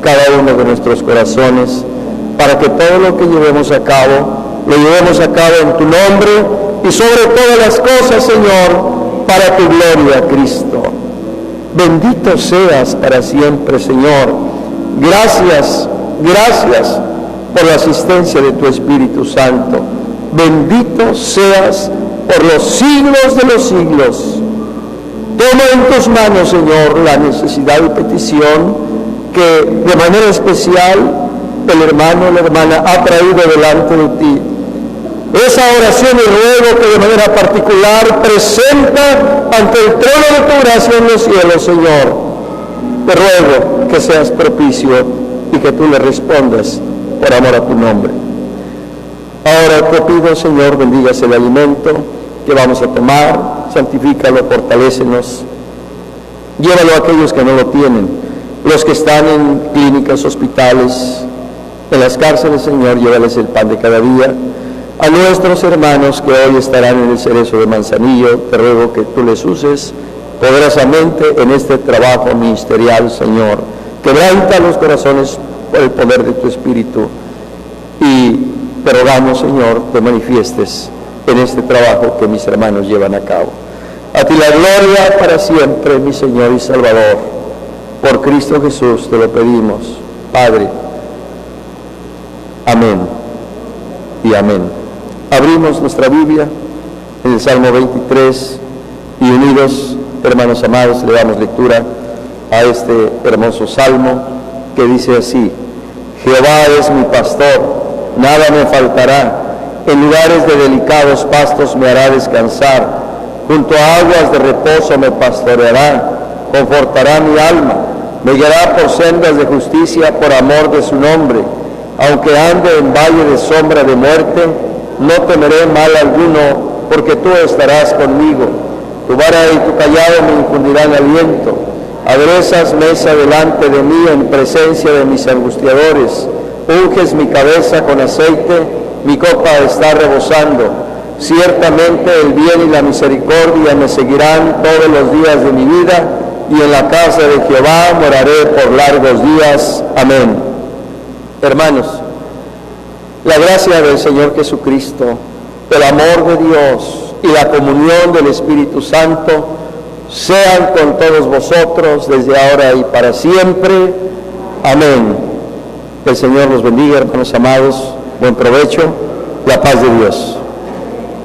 S1: cada uno de nuestros corazones, para que todo lo que llevemos a cabo, lo llevemos a cabo en tu nombre y sobre todas las cosas, Señor, para tu gloria, Cristo. Bendito seas para siempre, Señor. Gracias, gracias por la asistencia de tu Espíritu Santo. Bendito seas por los siglos de los siglos. Toma en tus manos, Señor, la necesidad y petición que de manera especial el hermano o la hermana ha traído delante de ti. Esa oración y ruego que de manera particular presenta ante el trono de tu gracia en los cielos, Señor. Te ruego que seas propicio y que tú le respondas por amor a tu nombre. Ahora te pido, Señor, bendigas el alimento que vamos a tomar, santifícalo, fortalécenos, llévalo a aquellos que no lo tienen, los que están en clínicas, hospitales, en las cárceles, Señor, llévales el pan de cada día. A nuestros hermanos que hoy estarán en el Cerezo de Manzanillo, te ruego que tú les uses poderosamente en este trabajo ministerial, Señor. Quebranta los corazones por el poder de tu Espíritu y te rogamos, Señor, te manifiestes en este trabajo que mis hermanos llevan a cabo. A ti la gloria para siempre, mi Señor y Salvador. Por Cristo Jesús te lo pedimos, Padre. Amén y amén. Abrimos nuestra Biblia en el Salmo 23 y unidos, hermanos amados, le damos lectura a este hermoso salmo que dice así: Jehová es mi pastor, nada me faltará, en lugares de delicados pastos me hará descansar, junto a aguas de reposo me pastoreará, confortará mi alma, me guiará por sendas de justicia por amor de su nombre, aunque ande en valle de sombra de muerte, no temeré mal alguno, porque tú estarás conmigo. Tu vara y tu callado me infundirán aliento. Aderezas mesa delante de mí en presencia de mis angustiadores. Unges mi cabeza con aceite, mi copa está rebosando. Ciertamente el bien y la misericordia me seguirán todos los días de mi vida, y en la casa de Jehová moraré por largos días. Amén. Hermanos, la gracia del Señor Jesucristo, el amor de Dios y la comunión del Espíritu Santo sean con todos vosotros desde ahora y para siempre. Amén. Que el Señor los bendiga, hermanos amados. Buen provecho. La paz de Dios.